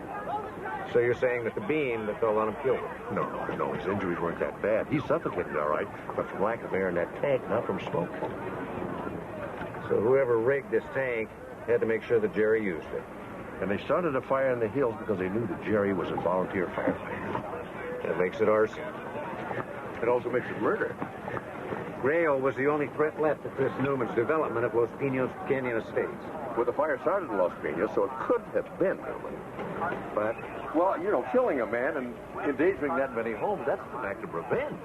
So you're saying that the beam that fell on him killed him?
No. His injuries weren't that bad. He suffocated all right, but from lack of air in that tank, not from smoke.
So whoever rigged this tank had to make sure that Jerry used it.
And they started a fire in the hills because they knew that Jerry was a volunteer firefighter.
That makes it arson.
It also makes it murder.
Grail was the only threat left to Chris Newman's development of Los Pinos Canyon Estates.
Well, the fire started in Los Pinos, so it could have been Newman.
But?
Well, killing a man and endangering that many homes, that's an act of revenge.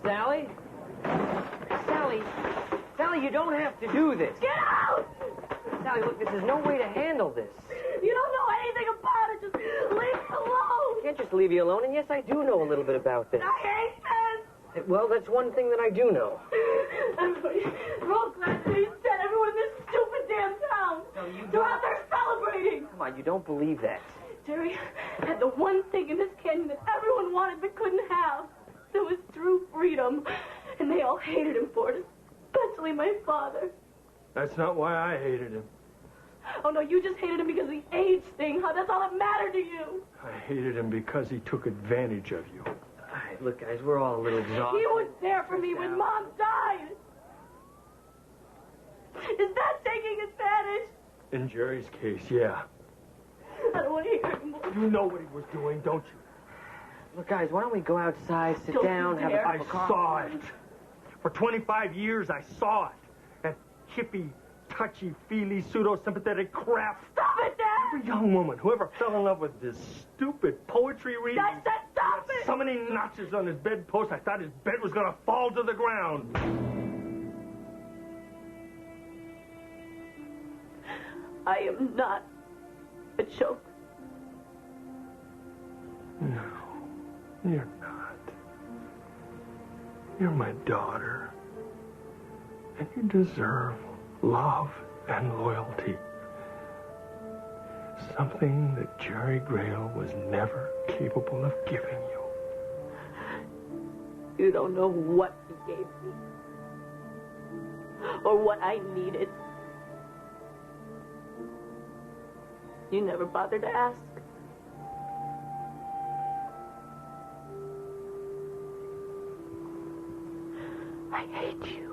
Sally? Sally, you don't have to do this.
Get out!
Sally, look, this is no way to handle this.
You don't know anything about it. Just leave me alone.
I can't just leave you alone, and yes, I do know a little bit about this.
I hate this.
Well, that's one thing that I do know.
We're all glad that he's dead. Everyone in this stupid damn town.
No, you
They're
don't.
out there celebrating.
Come on, you don't believe that.
Jerry had the one thing in this canyon that everyone wanted but couldn't have. That was true freedom. And they all hated him for it, especially my father.
That's not why I hated him.
Oh, no, you just hated him because of the age thing, huh? That's all that mattered to you.
I hated him because he took advantage of you.
All right, look, guys, we're all a little exhausted.
He was there for me when Mom died. Is that taking advantage?
In Jerry's case, yeah.
I don't want to hear it more.
You know what he was doing, don't you?
Look, guys, why don't we go outside, sit
Don't
down,
you
have a
dare.
cup of
I
coffee?
saw it. For 25 years, I saw it. That hippie, touchy-feely, pseudo-sympathetic crap.
Stop it, Dad!
Every young woman who ever fell in love with this stupid poetry reading.
Dad, stop it!
So many notches on his bedpost, I thought his bed was going to fall to the ground.
I am not a joke.
No, you're not. You're my daughter. And you deserve love and loyalty. Something that Jerry Grail was never capable of giving you.
You don't know what he gave me. Or what I needed. You never bothered to ask. I hate you.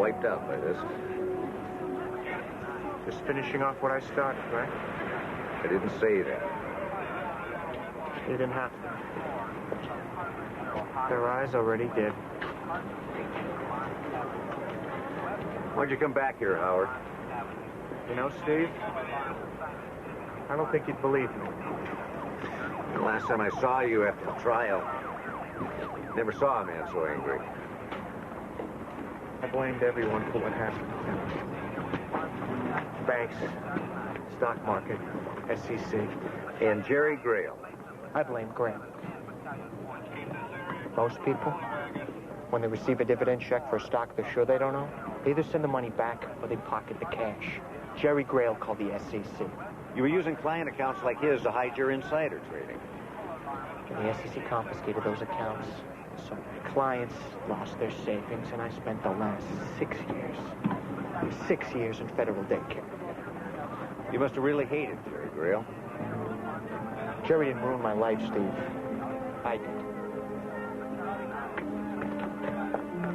wiped out by this.
Just finishing off what I started, right?
I didn't say that.
You didn't have to. Their eyes already did.
Why'd you come back here, Howard?
You know, Steve, I don't think you'd believe me.
The last time I saw you after the trial, never saw a man so angry.
I blamed everyone for what happened. Banks, stock market, SEC.
And Jerry Grail.
I blame Graham. Most people, when they receive a dividend check for a stock they're sure they don't own, they either send the money back or they pocket the cash. Jerry Grail called the SEC.
You were using client accounts like his to hide your insider trading.
And the SEC confiscated those accounts. So my clients lost their savings, and I spent the last 6 years in federal daycare.
You must have really hated Jerry Grail.
Jerry didn't ruin my life, Steve. I did.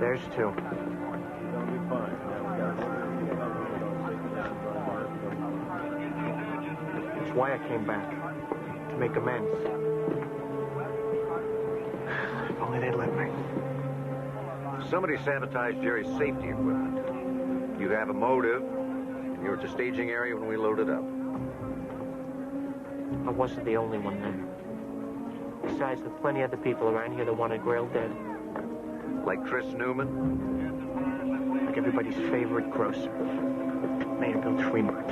There's two. It's why I came back. To make amends. If only they'd let me.
Somebody sabotaged Jerry's safety equipment. You have a motive, and you were at the staging area when we loaded up.
I wasn't the only one there. Besides, there's plenty other people around here that wanted Grail dead.
Like Chris Newman?
Like everybody's favorite grocer, Mayor Bill Tremont.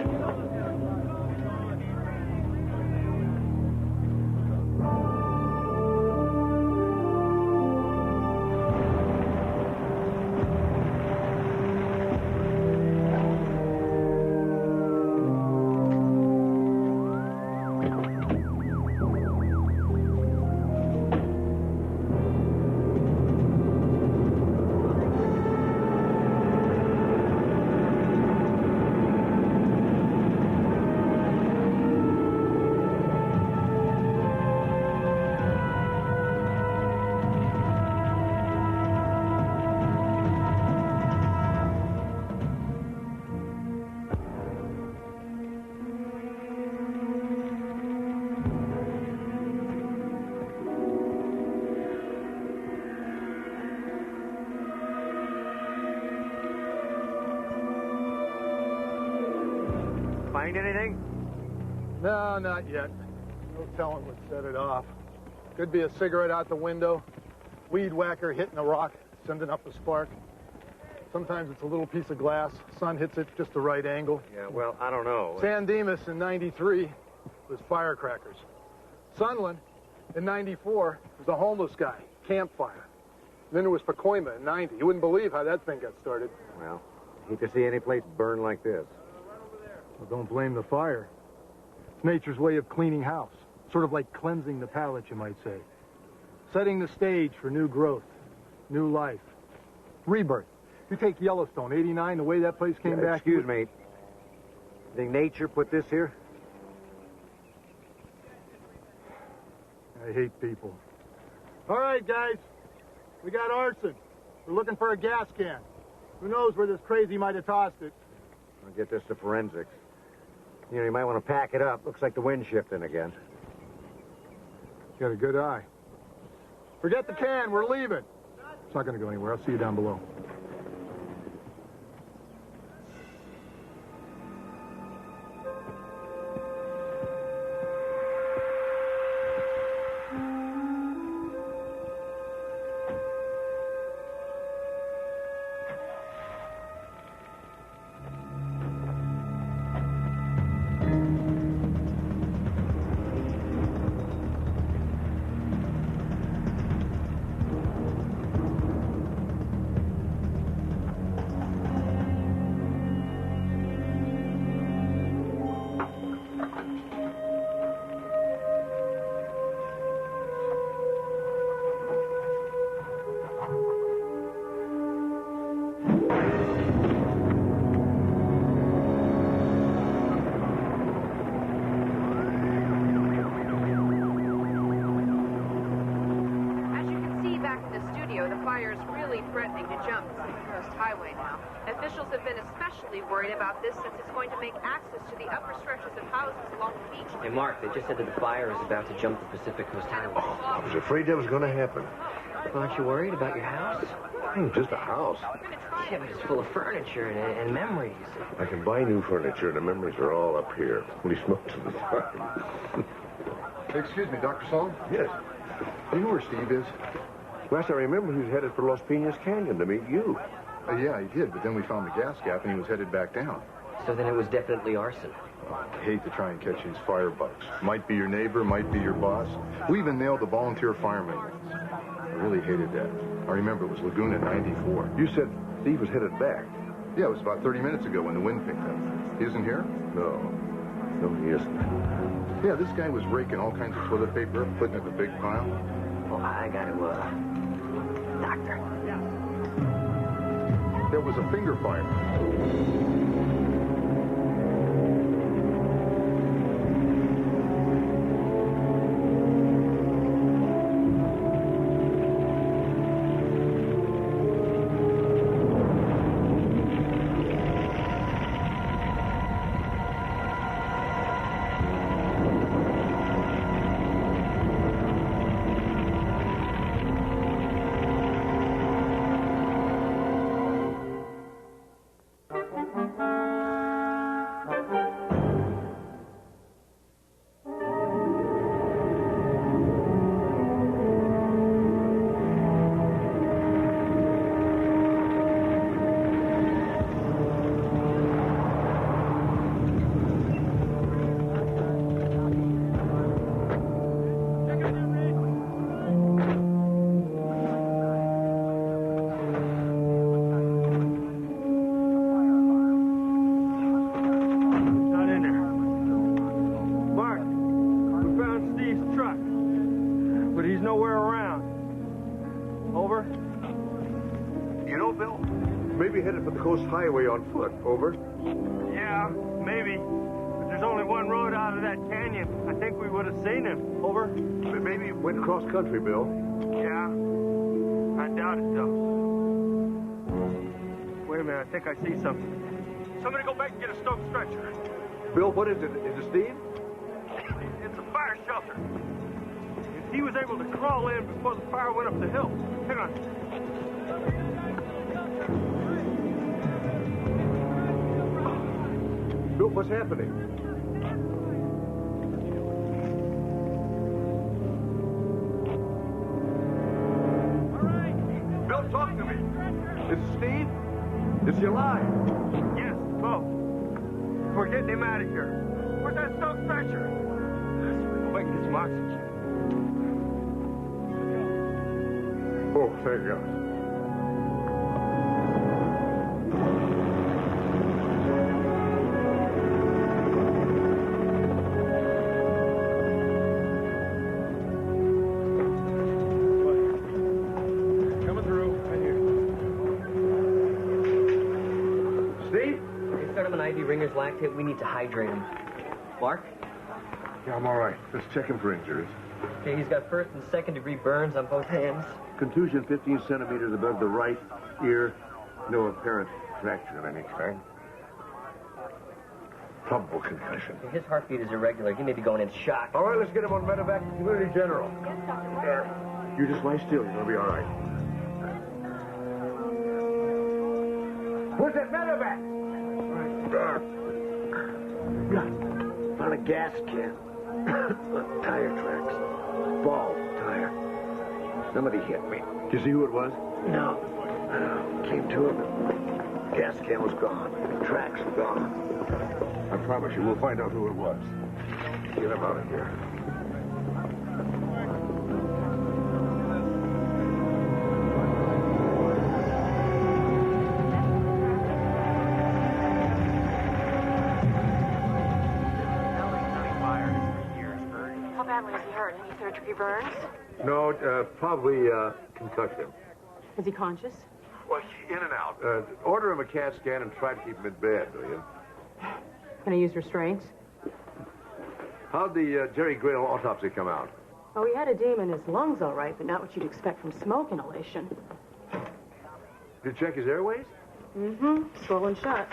Find anything?
No, not yet. No telling what set it off. Could be a cigarette out the window, weed whacker hitting a rock, sending up a spark. Sometimes it's a little piece of glass. Sun hits it just the right angle.
Yeah, well, I don't know.
San Dimas in '93 was firecrackers. Sunland in '94 was a homeless guy, campfire. Then there was Pacoima in '90. You wouldn't believe how that thing got started.
Well, hate to see any place burn like this.
Well, don't blame the fire. It's nature's way of cleaning house. Sort of like cleansing the palate, you might say. Setting the stage for new growth, new life, rebirth. You take Yellowstone, '89, the way that place came back.
Excuse me. You think nature put this here?
I hate people. All right, guys. We got arson. We're looking for a gas can. Who knows where this crazy might have tossed it?
I'll get this to forensics. You know, you might want to pack it up. Looks like the wind's shifting again.
You got a good eye. Forget the can. We're leaving. It's not going to go anywhere. I'll see you down below.
fire's really threatening to jump the Pacific Coast Highway now. Officials have been especially worried about this since it's going to make access to the upper stretches of houses along the beach.
Hey, Mark, they just said that the fire is about to jump the Pacific Coast Highway.
I was afraid that was going to happen.
Well, aren't you worried about your house?
Just a house.
Yeah, but it's full of furniture and memories.
I can buy new furniture, and the memories are all up here. When he smokes at the time.
Excuse me, Dr. Sloan?
Yes.
Do you know where Steve is?
Last I remember, he was headed for Los Pinos Canyon to meet you.
Yeah, he did, but then we found the gas gap, and he was headed back down.
So then it was definitely arson.
Oh, I hate to try and catch these firebugs. Might be your neighbor, might be your boss. We even nailed the volunteer fireman. I really hated that. I remember it was Laguna 94.
You said Steve was headed back.
Yeah, it was about 30 minutes ago when the wind picked up. He isn't here?
No, he isn't.
Yeah, this guy was raking all kinds of toilet paper, putting it in a big pile.
Well, I got to, doctor.
There was a finger fire.
Headed for the Coast Highway on foot. Over.
Yeah, maybe. But there's only one road out of that canyon. I think we would have seen him. Over.
Maybe he went cross country, Bill.
Yeah. I doubt it, though. Wait a minute. I think I see something. Somebody go back and get a stoked stretcher.
Bill, what is it? Is it Steve?
It's a fire shelter. If he was able to crawl in before the fire went up the hill. Hang on.
Bill, what's happening? Bill, talk to me. Is it Steve? Is he alive?
Yes, both. We're getting him out of here. Where's that stoked stretcher? Go back and get some oxygen.
Oh, thank God.
Ringer's lactate. We need to hydrate him. Mark?
Yeah, I'm all right. Let's check him for injuries.
Okay, he's got first and second degree burns on both hands.
Contusion 15 centimeters above the right ear. No apparent fracture of any kind. Probable concussion.
Okay, his heartbeat is irregular. He may be going into shock.
All right, let's get him on medevac to Community General. You just lie still. You're going to be all right. Where's that medevac?
Found a gas can. Tire tracks. Bald tire. Somebody hit me.
Did you see who it was?
No. Came to him. Gas can was gone. Tracks were gone.
I promise you, we'll find out who it was. Get him out of here.
Third-degree burns?
No, probably concussion.
Is he conscious?
Well, in and out. Order him a CAT scan and try to keep him in bed, will you?
Can I use restraints?
How'd the Jerry Grail autopsy come out?
Oh, he had edema in his lungs, all right, but not what you'd expect from smoke inhalation.
Did you check his airways?
Mm-hmm. Swollen shut.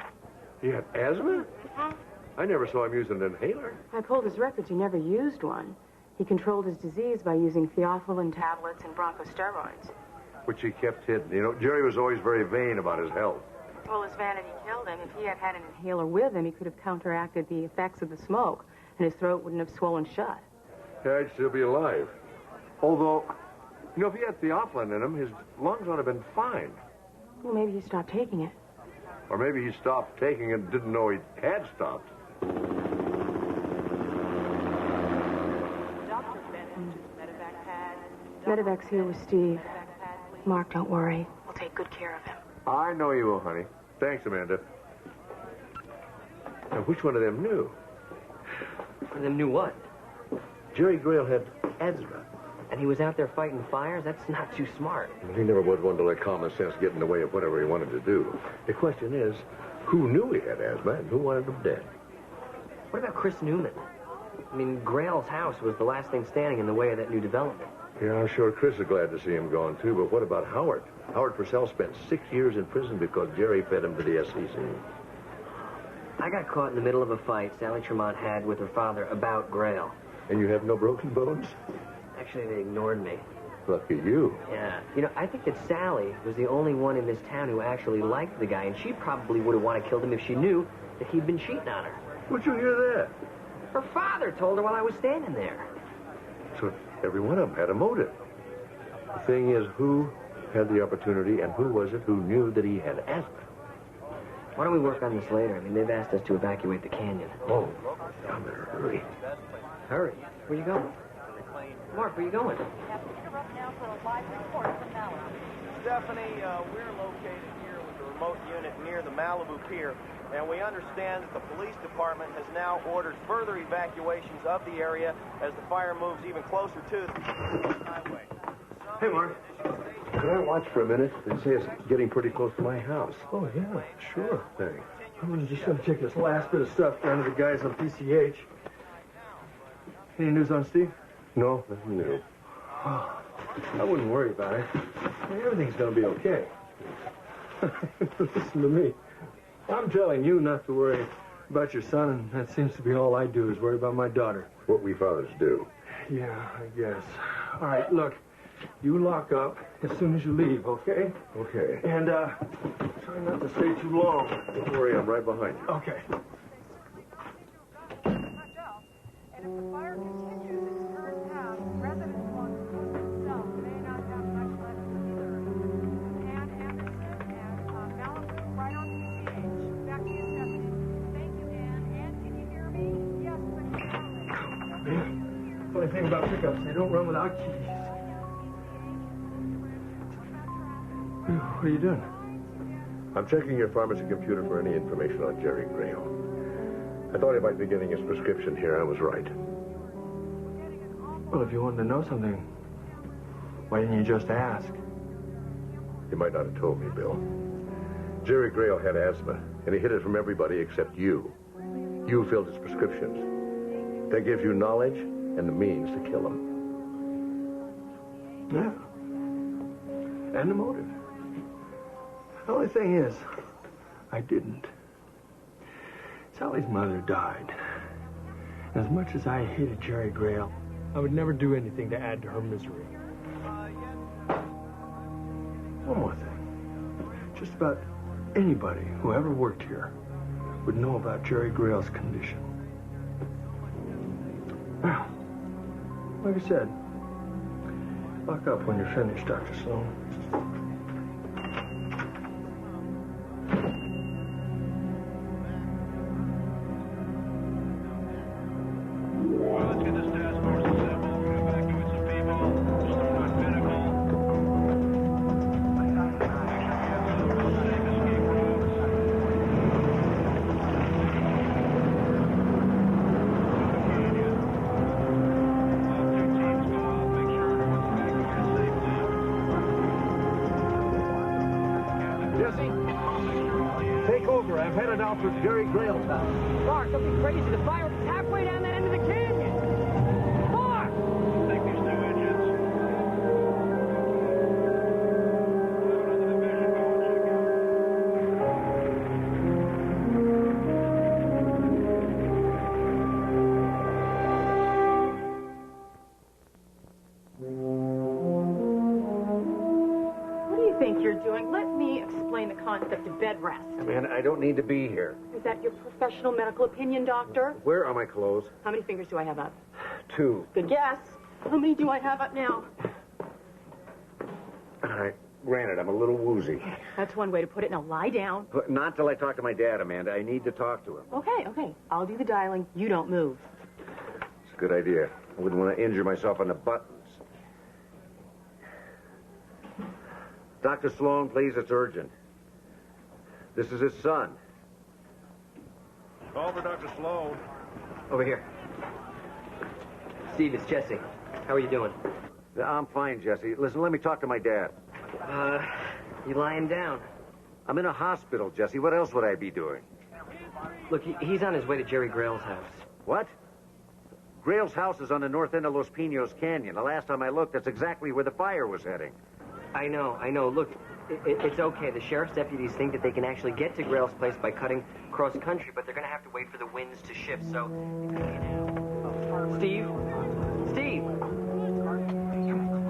He had asthma? I never saw him use an inhaler.
I pulled his records. He never used one. He controlled his disease by using theophylline tablets and bronchosteroids.
Which he kept hidden. You know, Jerry was always very vain about his health.
Well, his vanity killed him. If he had had an inhaler with him, he could have counteracted the effects of the smoke, and his throat wouldn't have swollen shut.
Yeah, he'd still be alive. Although, you know, if he had theophylline in him, his lungs would have been fine.
Well, maybe he stopped taking it.
Or maybe he stopped taking it and didn't know he had stopped.
Medevac's here with Steve. Mark, don't worry. We'll take good care of him.
I know you will, honey. Thanks, Amanda. Now, which one of them knew?
One of them knew what?
Jerry Grail had asthma.
And he was out there fighting fires? That's not too smart.
He never was one to let common sense get in the way of whatever he wanted to do. The question is, who knew he had asthma and who wanted him dead?
What about Chris Newman? I mean, Grail's house was the last thing standing in the way of that new development.
Yeah, I'm sure Chris is glad to see him gone, too. But what about Howard? Howard Purcell spent 6 years in prison because Jerry fed him to the SEC.
I got caught in the middle of a fight Sally Tremont had with her father about Grail.
And you have no broken bones?
Actually, they ignored me.
Lucky you.
Yeah. You know, I think that Sally was the only one in this town who actually liked the guy, and she probably would have wanted to kill him if she knew that he'd been cheating on her.
Where'd you hear that?
Her father told her while I was standing there.
So every one of them had a motive. The thing is, who had the opportunity and who was it who knew that he had asthma?
Why don't we work on this later? I mean, they've asked us to evacuate the canyon.
Oh, I better hurry.
Hurry? Where you going? Mark, where you going?
Stephanie, we're located here with the remote unit near the Malibu Pier, and we understand that the police department has now ordered further evacuations of the area as the fire moves even closer to the highway.
Hey, Mark. Could I watch for a minute? They say it's getting pretty close to my house.
Oh, yeah, sure.
Thanks.
I'm just going to take this last bit of stuff down to the guys on PCH. Any news on Steve?
No, nothing new.
I wouldn't worry about it. I mean, everything's going to be okay. Listen to me. I'm telling you not to worry about your son, and that seems to be all I do is worry about my daughter.
What we fathers do.
Yeah, I guess. All right, look. You lock up as soon as you leave, okay?
Okay.
And, try not to stay too long.
Don't worry, I'm right behind you.
Okay.
And if the fire continues its current path, residents along the coast themselves may not have much left either. Ann Anderson and Malibu right on PCH. Back to you, Stephanie. Thank you, Ann. Ann, can you hear me? Yes, but
Yeah. Funny thing about pickups, they don't run without keys. What are you doing?
I'm checking your pharmacy computer for any information on Jerry Grail. I thought he might be getting his prescription here. I was right.
Well, if you wanted to know something, why didn't you just ask?
You might not have told me, Bill. Jerry Grail had asthma, and he hid it from everybody except you. You filled his prescriptions. That gives you knowledge and the means to kill him.
Yeah. And the motive. The only thing is, I didn't. Sally's mother died. And as much as I hated Jerry Grail, I would never do anything to add to her misery. One more thing. Just about anybody who ever worked here would know about Jerry Grail's condition. Now, like I said, lock up when you're finished, Dr. Sloan.
For Jerry Grail's house.
Mark, don't be crazy. The fire is halfway down that end of the canyon. Mark!
Take these two engines. Out on the division bow, check
think you're doing? Let me explain the concept of bed rest.
Amanda, I don't need to be here.
Is that your professional medical opinion, doctor?
Where are my clothes?
How many fingers do I have up?
2.
Good guess. How many do I have up now?
All right. Granted, I'm a little woozy.
That's one way to put it. Now lie down.
But not till I talk to my dad, Amanda. I need to talk to him.
Okay. I'll do the dialing. You don't move.
It's a good idea. I wouldn't want to injure myself on the buttons. Dr. Sloan, please, it's urgent. This is his son.
Call for Dr. Sloan.
Over here. Steve, it's Jesse. How are you doing?
I'm fine, Jesse. Listen, let me talk to my dad.
You lying down?
I'm in a hospital, Jesse. What else would I be doing?
Look, he's on his way to Jerry Grail's house.
What? Grail's house is on the north end of Los Pinos Canyon. The last time I looked, that's exactly where the fire was heading.
I know. Look, it's okay. The sheriff's deputies think that they can actually get to Grail's place by cutting cross country, but they're going to have to wait for the winds to shift, so... Steve?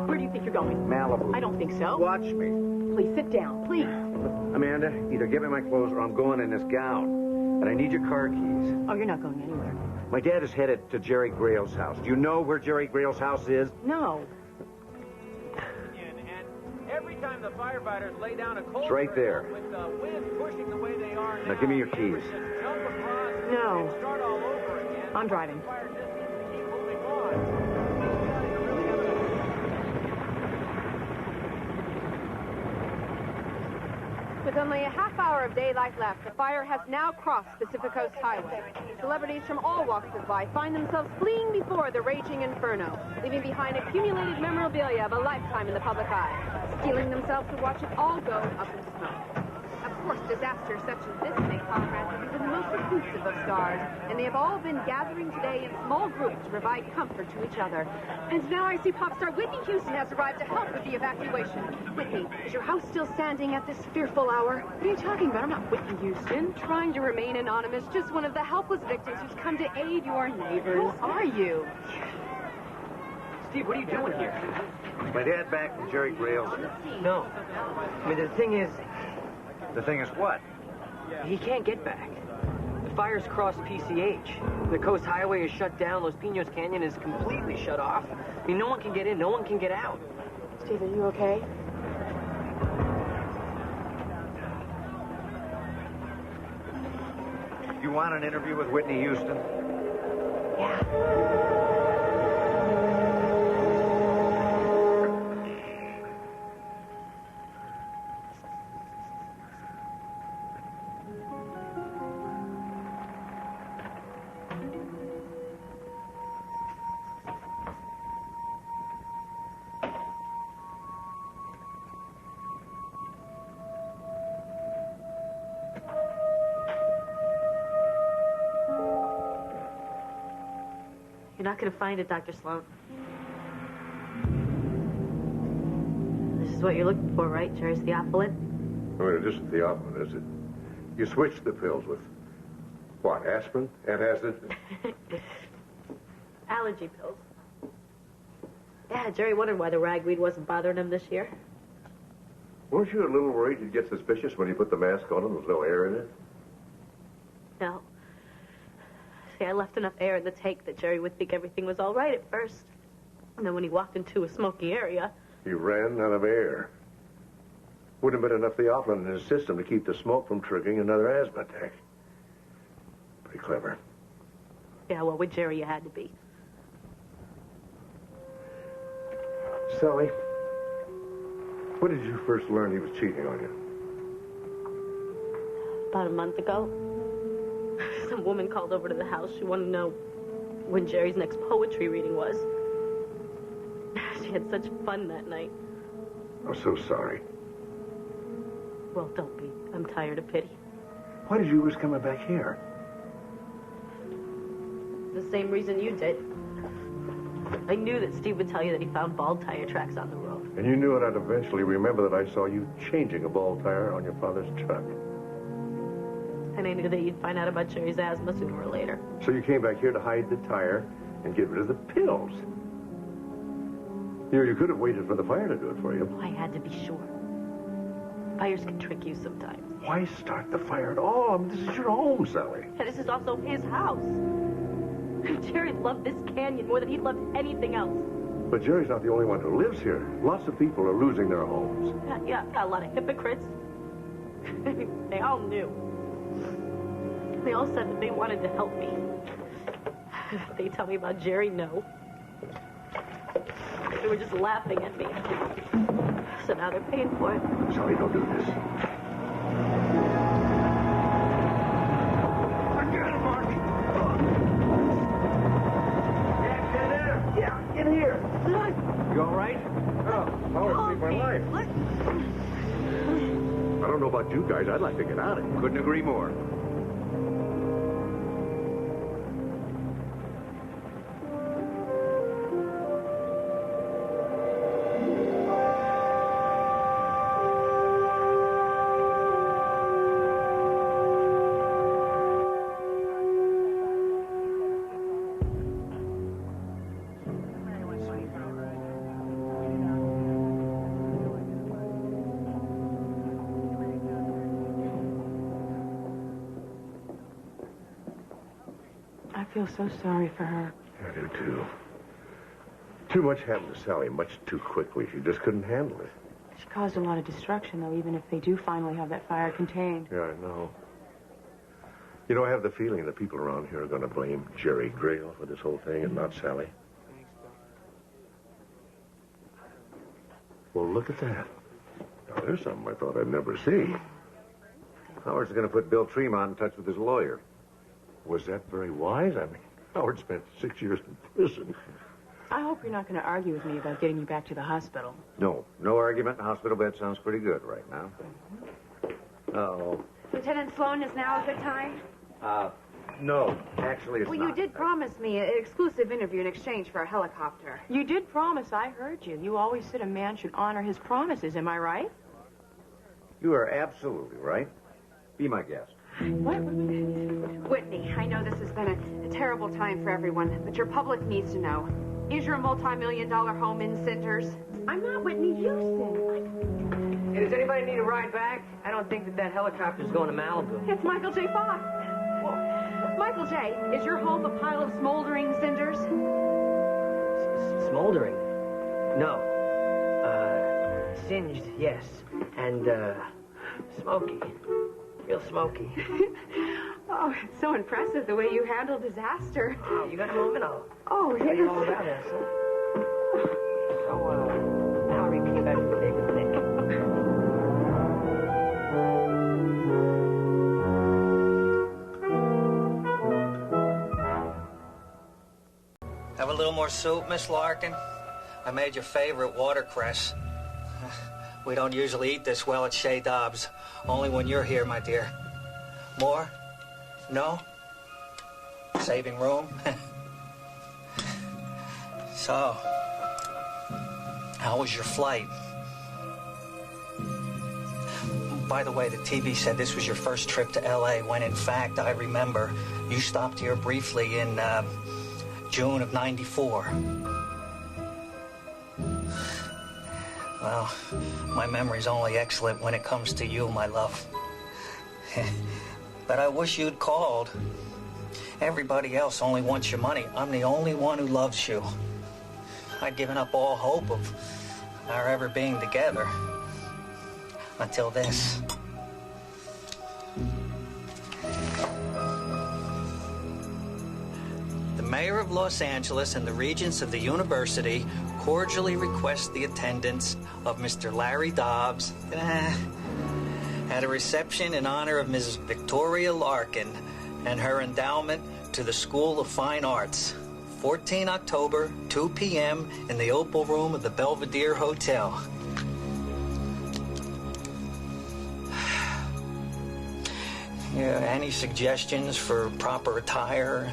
Where do you think you're going?
Malibu.
I don't think so.
Watch me.
Please sit down, please.
Amanda, either get me my clothes or I'm going in this gown. And I need your car keys.
Oh, you're not going anywhere.
My dad is headed to Jerry Grail's house. Do you know where Jerry Grail's house is?
No.
Every time the firefighters lay down a coal
It's right there.
with the wind pushing the way they are
Now give me your keys.
jump across
No.
and start all over again.
I'm driving.
Keep moving on.
With only a half hour of daylight left, the fire has now crossed Pacific Coast Highway. Celebrities from all walks of life find themselves fleeing before the raging inferno, leaving behind accumulated memorabilia of a lifetime in the public eye, steeling themselves to watch it all go up in smoke. Of course, disasters such as this make comrades even the most reclusive of stars, and they have all been gathering today in small groups to provide comfort to each other. And now I see pop star Whitney Houston has arrived to help with the evacuation. Whitney, is your house still standing at this fearful hour? What are you talking about? I'm not Whitney Houston. Trying to remain anonymous, just one of the helpless victims who's come to aid your neighbors. Who are you?
Steve, what are you doing here?
Is my dad back from Jerry Grail's?
No. The thing is...
The thing is what?
He can't get back. The fire's crossed PCH. The coast highway is shut down. Los Pinos Canyon is completely shut off. No one can get in. No one can get out.
Steve, are you okay?
You want an interview with Whitney Houston?
Yeah.
You're not going to find it, Dr. Sloan. This is what you're looking for, right? Jerry's Theophylline?
I mean, it isn't Theophylline, is it? You switched the pills with, what, aspirin? Antacid?
Allergy pills. Yeah, Jerry wondered why the ragweed wasn't bothering him this year.
Weren't you a little worried you'd get suspicious when you put the mask on and there was no air in it?
No. See, I left enough air in the tank that Jerry would think everything was all right at first. And then when he walked into a smoky area...
He ran out of air. Wouldn't have been enough Theophylline in his system to keep the smoke from triggering another asthma attack. Pretty clever.
Yeah, well, with Jerry you had to be.
Sally, when did you first learn he was cheating on you?
About a month ago. Some woman called over to the house. She wanted to know when Jerry's next poetry reading was. She had such fun that night.
I'm so sorry.
Well, don't be. I'm tired of pity.
Why did you risk coming back here?
The same reason you did. I knew that Steve would tell you that he found bald tire tracks on the road.
And you knew it, I'd eventually remember that I saw you changing a bald tire on your father's truck.
And I knew that you'd find out about Jerry's asthma sooner or later.
So you came back here to hide the tire and get rid of the pills. You know, you could have waited for the fire to do it for you.
I had to be sure.
Fires can trick you sometimes.
Why start the fire at all? I mean, this is your home, Sally.
And this is also his house. Jerry loved this canyon more than he loved anything else.
But Jerry's not the only one who lives here. Lots of people are losing their homes.
Yeah, a lot of hypocrites. They all knew. They all said that they wanted to help me. They tell me about Jerry, no. They were just laughing at me. So now they're paying for it.
Sally, don't do this.
Get here. You all right?
Oh, Howard saved my life. I don't know about you guys. I'd like to get out of here.
Couldn't agree more.
I feel so sorry for her.
I do, too. Too much happened to Sally much too quickly. She just couldn't handle it.
She caused a lot of destruction, though, even if they do finally have that fire contained.
Yeah, I know. You know, I have the feeling that people around here are going to blame Jerry Grail for this whole thing and not Sally. Well, look at that. Now, there's something I thought I'd never see.
Howard's going to put Bill Tremont in touch with his lawyer.
Was that very wise? I mean, Howard spent 6 years in prison.
I hope you're not going to argue with me about getting you back to the hospital.
No argument. The hospital bed sounds pretty good right now. Uh-oh.
Lieutenant Sloan, is now a good time?
No. Actually, it's
Well,
not.
you did promise me an exclusive interview in exchange for a helicopter.
You did promise. I heard you. You always said a man should honor his promises. Am I right?
You are absolutely right. Be my guest.
What?
Whitney, I know this has been a terrible time for everyone, but your public needs to know. Is your multi-million-dollar home in cinders? I'm not Whitney Houston.
Hey, does anybody need a ride back? I don't think that helicopter's going to Malibu.
It's Michael J. Fox. Michael J., is your home a pile of smoldering cinders?
Smoldering? No. Singed, yes. And, smoky. Real smoky.
Oh, it's so impressive the way you handle disaster.
Oh, you got a moment?
Oh,
tell you all about it. So, now I'll repeat back to the day with Nick.
Have a little more soup, Miss Larkin? I made your favorite watercress. We don't usually eat this well at Chez Dobbs. Only when you're here, my dear. More? No? Saving room? So, how was your flight? By the way, the TV said this was your first trip to L.A., when in fact, I remember you stopped here briefly in June of '94. Well, my memory's only excellent when it comes to you, my love. But I wish you'd called. Everybody else only wants your money. I'm the only one who loves you. I'd given up all hope of our ever being together. Until this. The mayor of Los Angeles and the regents of the university cordially request the attendance of Mr. Larry Dobbs at a reception in honor of Mrs. Victoria Larkin and her endowment to the School of Fine Arts. 14 October, 2 p.m. in the Opal Room of the Belvedere Hotel. Yeah, any suggestions for proper attire?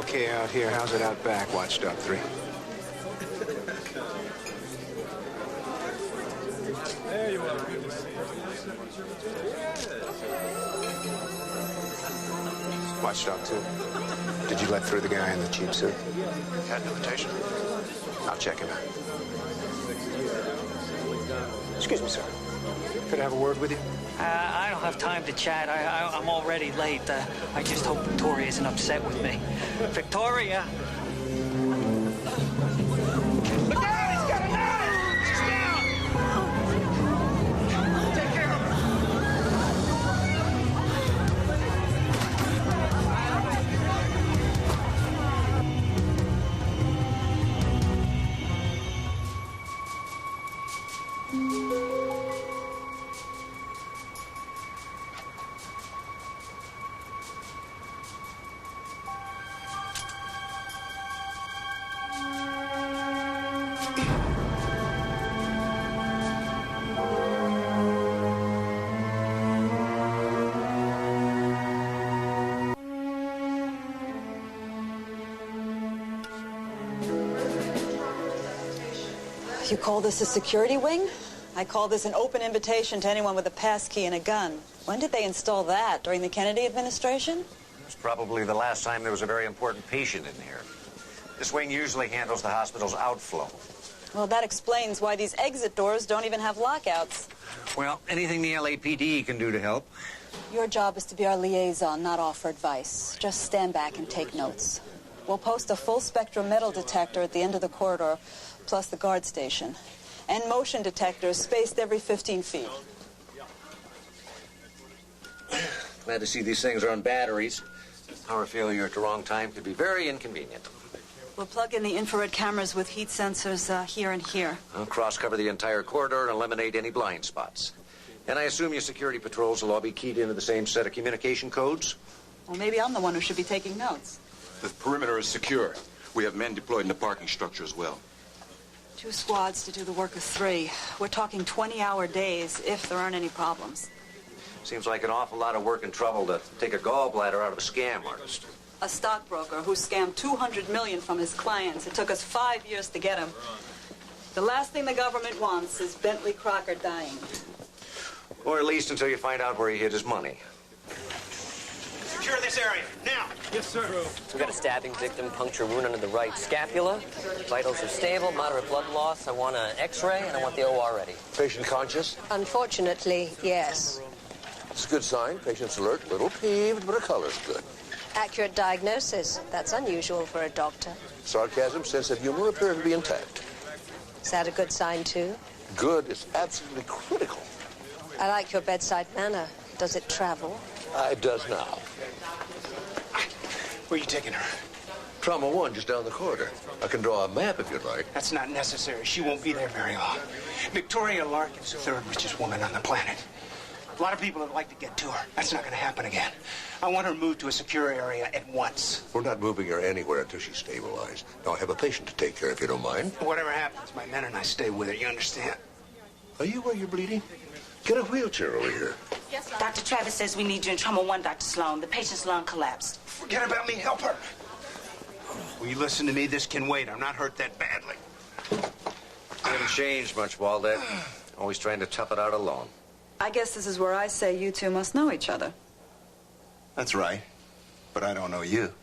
okay out here. How's it out back, Watchdog 3?
There you are. Good to see you.
Watchdog 2, did you let through the guy in the cheap suit?
Had an invitation?
I'll check him out. Excuse me, sir. Could I have a word with you?
I don't have time to chat. I'm already late. I just hope Victoria isn't upset with me. Victoria!
Look out! He's got a knife! She's down! Take care of her!
You call this a security wing? I call this an open invitation to anyone with a pass key and a gun. When did they install that? During the Kennedy administration?
It was probably the last time there was a very important patient in here. This wing usually handles the hospital's outflow.
Well, that explains why these exit doors don't even have lockouts.
Well, anything the LAPD can do to help.
Your job is to be our liaison, not offer advice. Just stand back and take notes. We'll post a full-spectrum metal detector at the end of the corridor, plus the guard station, and motion detectors spaced every 15 feet.
Glad to see these things are on batteries. Power failure at the wrong time could be very inconvenient.
We'll plug in the infrared cameras with heat sensors here and here.
I'll cross-cover the entire corridor and eliminate any blind spots. And I assume your security patrols will all be keyed into the same set of communication codes?
Well, maybe I'm the one who should be taking notes.
The perimeter is secure. We have men deployed in the parking structure as well.
2 squads to do the work of 3. We're talking 20-hour days if there aren't any problems.
Seems like an awful lot of work and trouble to take a gallbladder out of a scam artist.
A stockbroker who scammed $200 million from his clients. It took us 5 years to get him. The last thing the government wants is Bentley Crocker dying.
Or at least until you find out where he hid his money.
Secure this area, now!
Yes, sir. We've got a stabbing victim, puncture wound under the right scapula. Vitals are stable, moderate blood loss. I want an X-ray, and I want the OR ready.
Patient conscious?
Unfortunately, yes.
It's a good sign. Patient's alert, little peeved, but her color's good.
Accurate diagnosis. That's unusual for a doctor.
Sarcasm, sense of humor appear to be intact.
Is that a good sign, too?
Good is absolutely critical.
I like your bedside manner. Does it travel?
It does now.
Where are you taking her?
Trauma 1, just down the corridor. I can draw a map if you'd like.
That's not necessary. She won't be there very long. Victoria Larkin's the 3rd richest woman on the planet. A lot of people would like to get to her. That's not going to happen again. I want her moved to a secure area at once.
We're not moving her anywhere until she's stabilized. Now, I have a patient to take care of, if you don't mind.
Whatever happens, my men and I stay with her. You understand?
Are you where you're bleeding? Get a wheelchair over here.
Yes, sir. Dr. Travis says we need you in Trauma 1, Dr. Sloan. The patient's lung collapsed.
Forget about me. Help her. Will you listen to me? This can wait. I'm not hurt that badly.
You haven't changed much, Waldeck. Always trying to tough it out alone.
I guess this is where I say you two must know each other.
That's right. But I don't know you.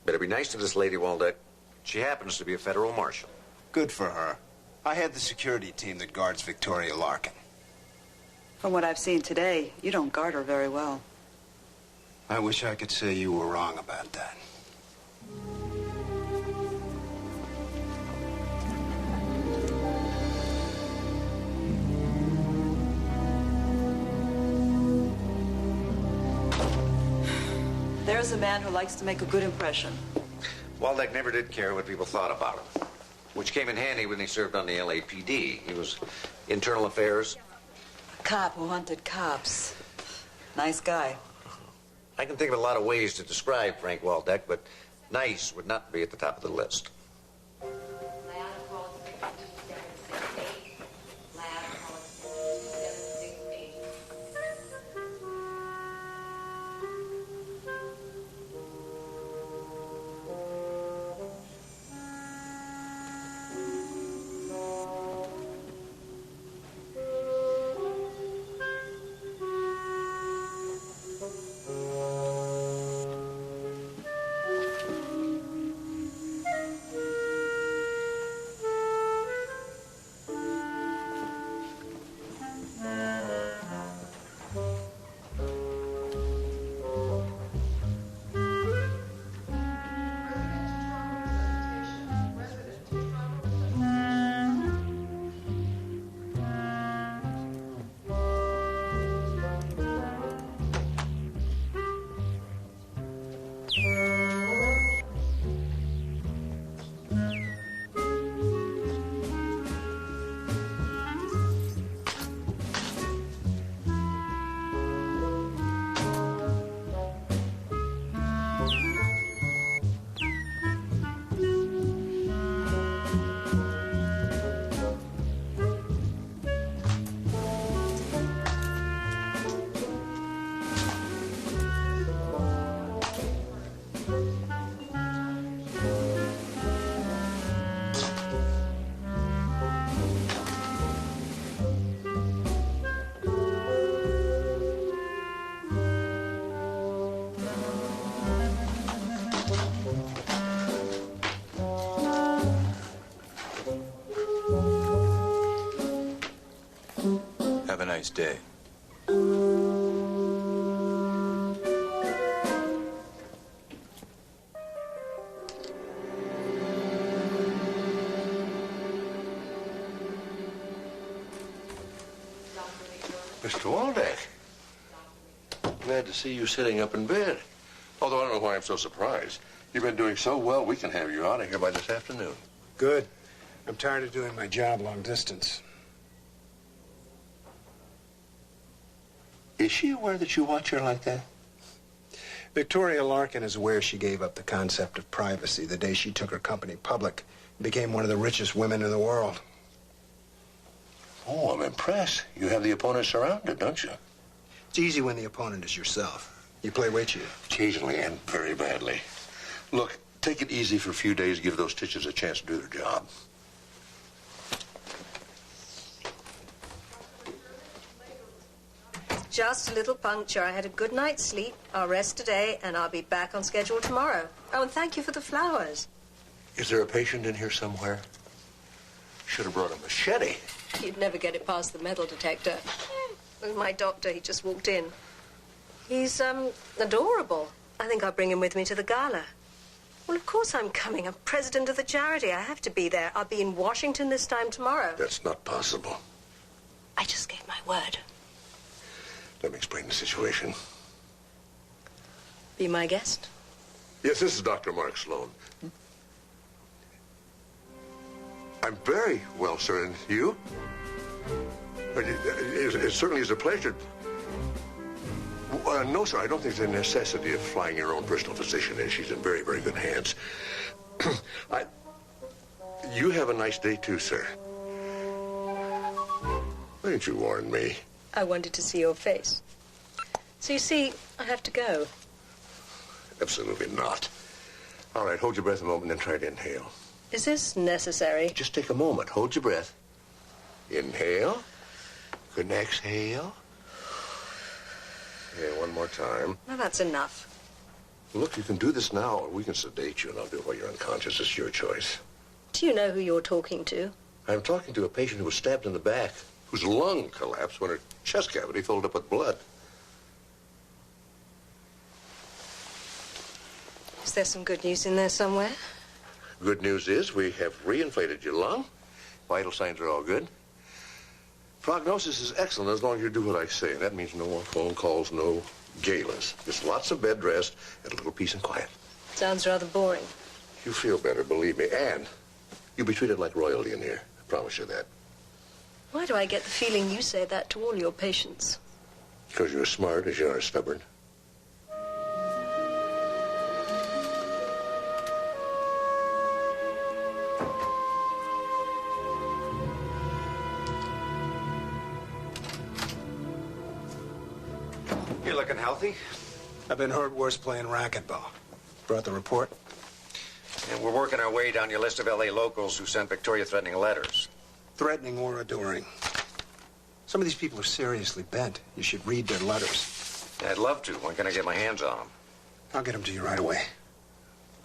Better be nice to this lady, Waldeck. She happens to be a federal marshal.
Good for her. I had the security team that guards Victoria Larkin.
From what I've seen today, you don't guard her very well.
I wish I could say you were wrong about that.
There's a man who likes to make a good impression.
Waldeck never did care what people thought about him, which came in handy when he served on the LAPD. He was internal affairs.
A cop who hunted cops. Nice guy.
I can think of a lot of ways to describe Frank Waldeck, but nice would not be at the top of the list.
nice day.
Mr. Waldeck, glad to see you sitting up in bed. Although I don't know why I'm so surprised. You've been doing so well, we can have you out of here by this afternoon.
Good. I'm tired of doing my job long distance.
Is she aware that you watch her like that?
Victoria Larkin is aware she gave up the concept of privacy the day she took her company public and became one of the richest women in the world.
Oh, I'm impressed. You have the opponent surrounded, don't you?
It's easy when the opponent is yourself. You play weight chief.
Occasionally and very badly. Look, take it easy for a few days. Give those stitches a chance to do their job.
Just a little puncture. I had a good night's sleep. I'll rest today, and I'll be back on schedule tomorrow. Oh, and thank you for the flowers.
Is there a patient in here somewhere? Should have brought a machete.
You'd never get it past the metal detector. With my doctor, he just walked in. He's, adorable. I think I'll bring him with me to the gala. Well, of course I'm coming. I'm president of the charity. I have to be there. I'll be in Washington this time tomorrow.
That's not possible.
I just gave my word.
Let me explain the situation.
Be my guest?
Yes, this is Dr. Mark Sloan. I'm very well, sir, and you? It certainly is a pleasure. No, sir, I don't think there's a necessity of flying your own personal physician in. She's in very, very good hands. You have a nice day, too, sir. Why didn't you warn me?
I wanted to see your face. So you see, I have to go.
Absolutely not. All right, hold your breath a moment, then try to inhale.
Is this necessary?
Just take a moment. Hold your breath. Inhale. Good, exhale. Yeah, one more time.
Well, that's enough.
Look, you can do this now, or we can sedate you, and I'll do it while you're unconscious. It's your choice.
Do you know who you're talking to?
I'm talking to a patient who was stabbed in the back, whose lung collapsed when her chest cavity filled up with blood.
Is there some good news in there somewhere?
Good news is we have reinflated your lung. Vital signs are all good. Prognosis is excellent as long as you do what I say. And that means no more phone calls, no galas. Just lots of bed rest and a little peace and quiet.
Sounds rather boring.
You feel better, believe me. And you'll be treated like royalty in here. I promise you that.
Why do I get the feeling you say that to all your patients?
Because you're as smart as you are stubborn.
You're looking healthy. I've been hurt worse playing racquetball. Brought the report?
And we're working our way down your list of L.A. locals who sent Victoria threatening letters.
Threatening or adoring. Some of these people are seriously bent. You should read their letters.
I'd love to. When can I get my hands on them?
I'll get them to you right away.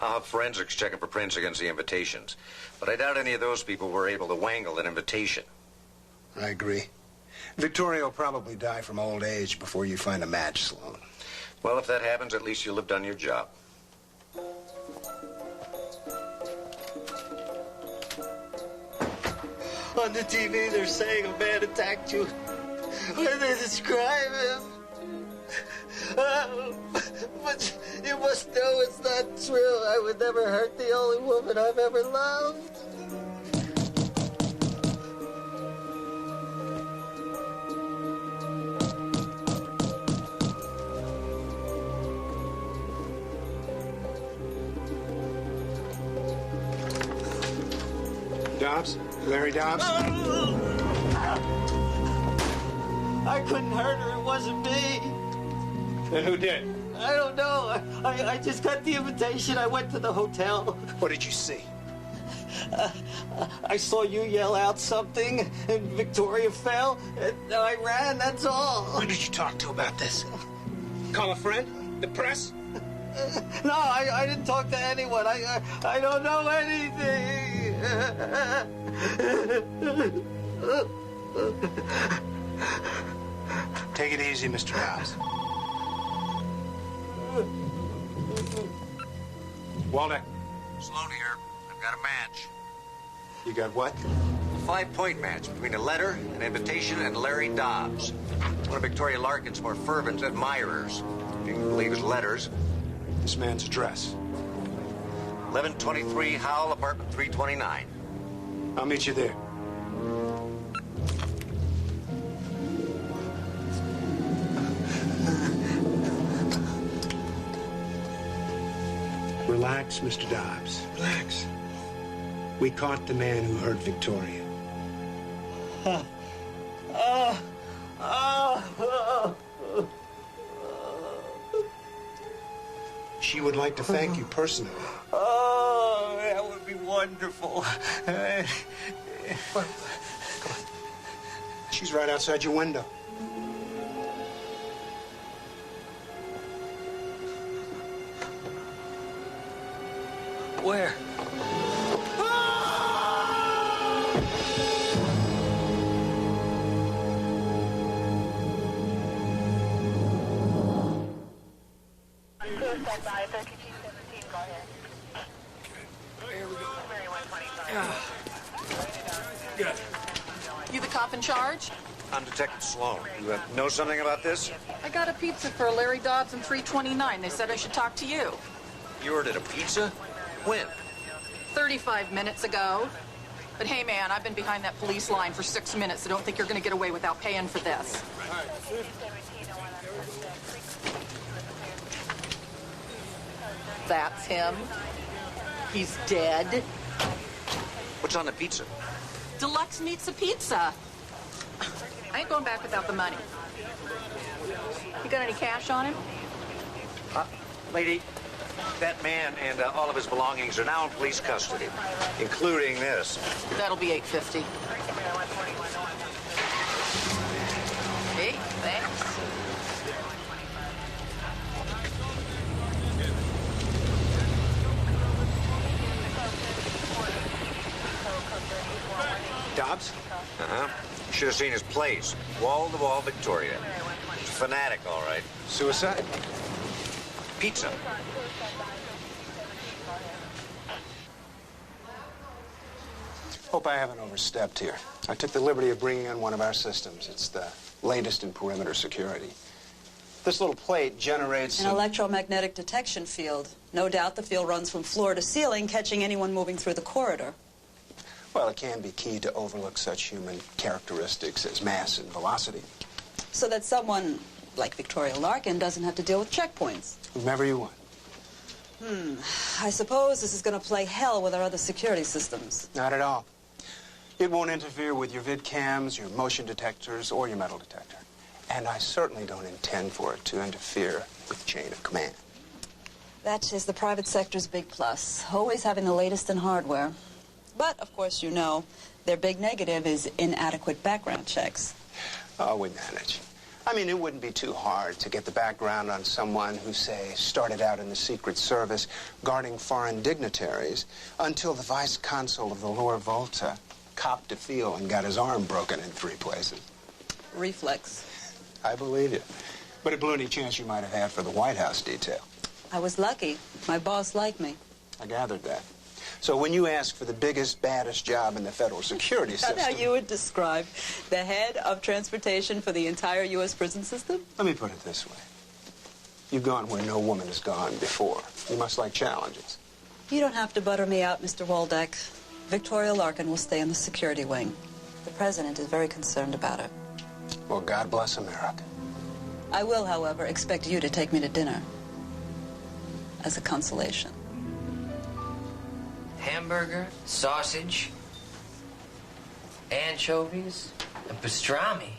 I'll have forensics checking for prints against the invitations. But I doubt any of those people were able to wangle an invitation.
I agree. Victoria will probably die from old age before you find a match, Sloan.
Well, if that happens, at least you'll have done your job.
On the TV, they're saying a man attacked you. When they describe him. But you must know it's not true. I would never hurt the only woman I've ever loved.
Dobbs? Larry Dobbs?
I couldn't hurt her. It wasn't me.
Then who did?
I don't know. I just got the invitation. I went to the hotel.
What did you see?
I saw you yell out something, and Victoria fell, and I ran, that's all.
Who did you talk to about this? Call a friend? The press?
No, I didn't talk to anyone. I don't know anything.
Take it easy, Mr. Dobbs. Waldeck.
Sloan here. I've got a match.
You got what?
A 5-point match between a letter, an invitation, and Larry Dobbs. One of Victoria Larkin's more fervent admirers. If you can believe his letters.
This man's address.
1123 Howell, apartment 329.
I'll meet you there. Relax, Mr. Dobbs. Relax. We caught the man who hurt Victoria. She would like to thank you personally.
Oh, that would be wonderful.
She's right outside your window.
Where?
Good. You the cop in charge?
I'm Detective Sloan. You know something about this?
I got a pizza for Larry Dobbs in 329. They said I should talk to you.
You ordered a pizza? When?
35 minutes ago. But hey, man, I've been behind that police line for 6 minutes, so don't think you're going to get away without paying for this. That's him. He's dead.
What's on the pizza?
Deluxe meets a pizza. I ain't going back without the money. You got any cash on him?
Lady, that man and all of his belongings are now in police custody, including this.
That'll be $850. Hey, thanks.
Dobbs?
Uh-huh. You should have seen his place. Wall-to-wall Victoria. Fanatic, all right.
Suicide?
Pizza.
Hope I haven't overstepped here. I took the liberty of bringing in one of our systems. It's the latest in perimeter security. This little plate generates
an electromagnetic detection field. No doubt the field runs from floor to ceiling, catching anyone moving through the corridor.
Well, it can be key to overlook such human characteristics as mass and velocity.
So that someone like Victoria Larkin doesn't have to deal with checkpoints.
Whomever you want.
I suppose this is going to play hell with our other security systems.
Not at all. It won't interfere with your vid cams, your motion detectors, or your metal detector. And I certainly don't intend for it to interfere with the chain of command.
That is the private sector's big plus, always having the latest in hardware. But, of course, you know, their big negative is inadequate background checks.
Oh, we manage. I mean, it wouldn't be too hard to get the background on someone who, say, started out in the Secret Service guarding foreign dignitaries until the vice consul of the Lower Volta copped a feel and got his arm broken in 3 places.
Reflex.
I believe you. But a blew any chance you might have had for the White House detail.
I was lucky. My boss liked me.
I gathered that. So when you ask for the biggest, baddest job in the federal security system...
That's how you would describe the head of transportation for the entire U.S. prison system?
Let me put it this way. You've gone where no woman has gone before. You must like challenges.
You don't have to butter me out, Mr. Waldeck. Victoria Larkin will stay in the security wing. The president is very concerned about her.
Well, God bless America.
I will, however, expect you to take me to dinner. As a consolation.
Hamburger, sausage, anchovies, and pastrami.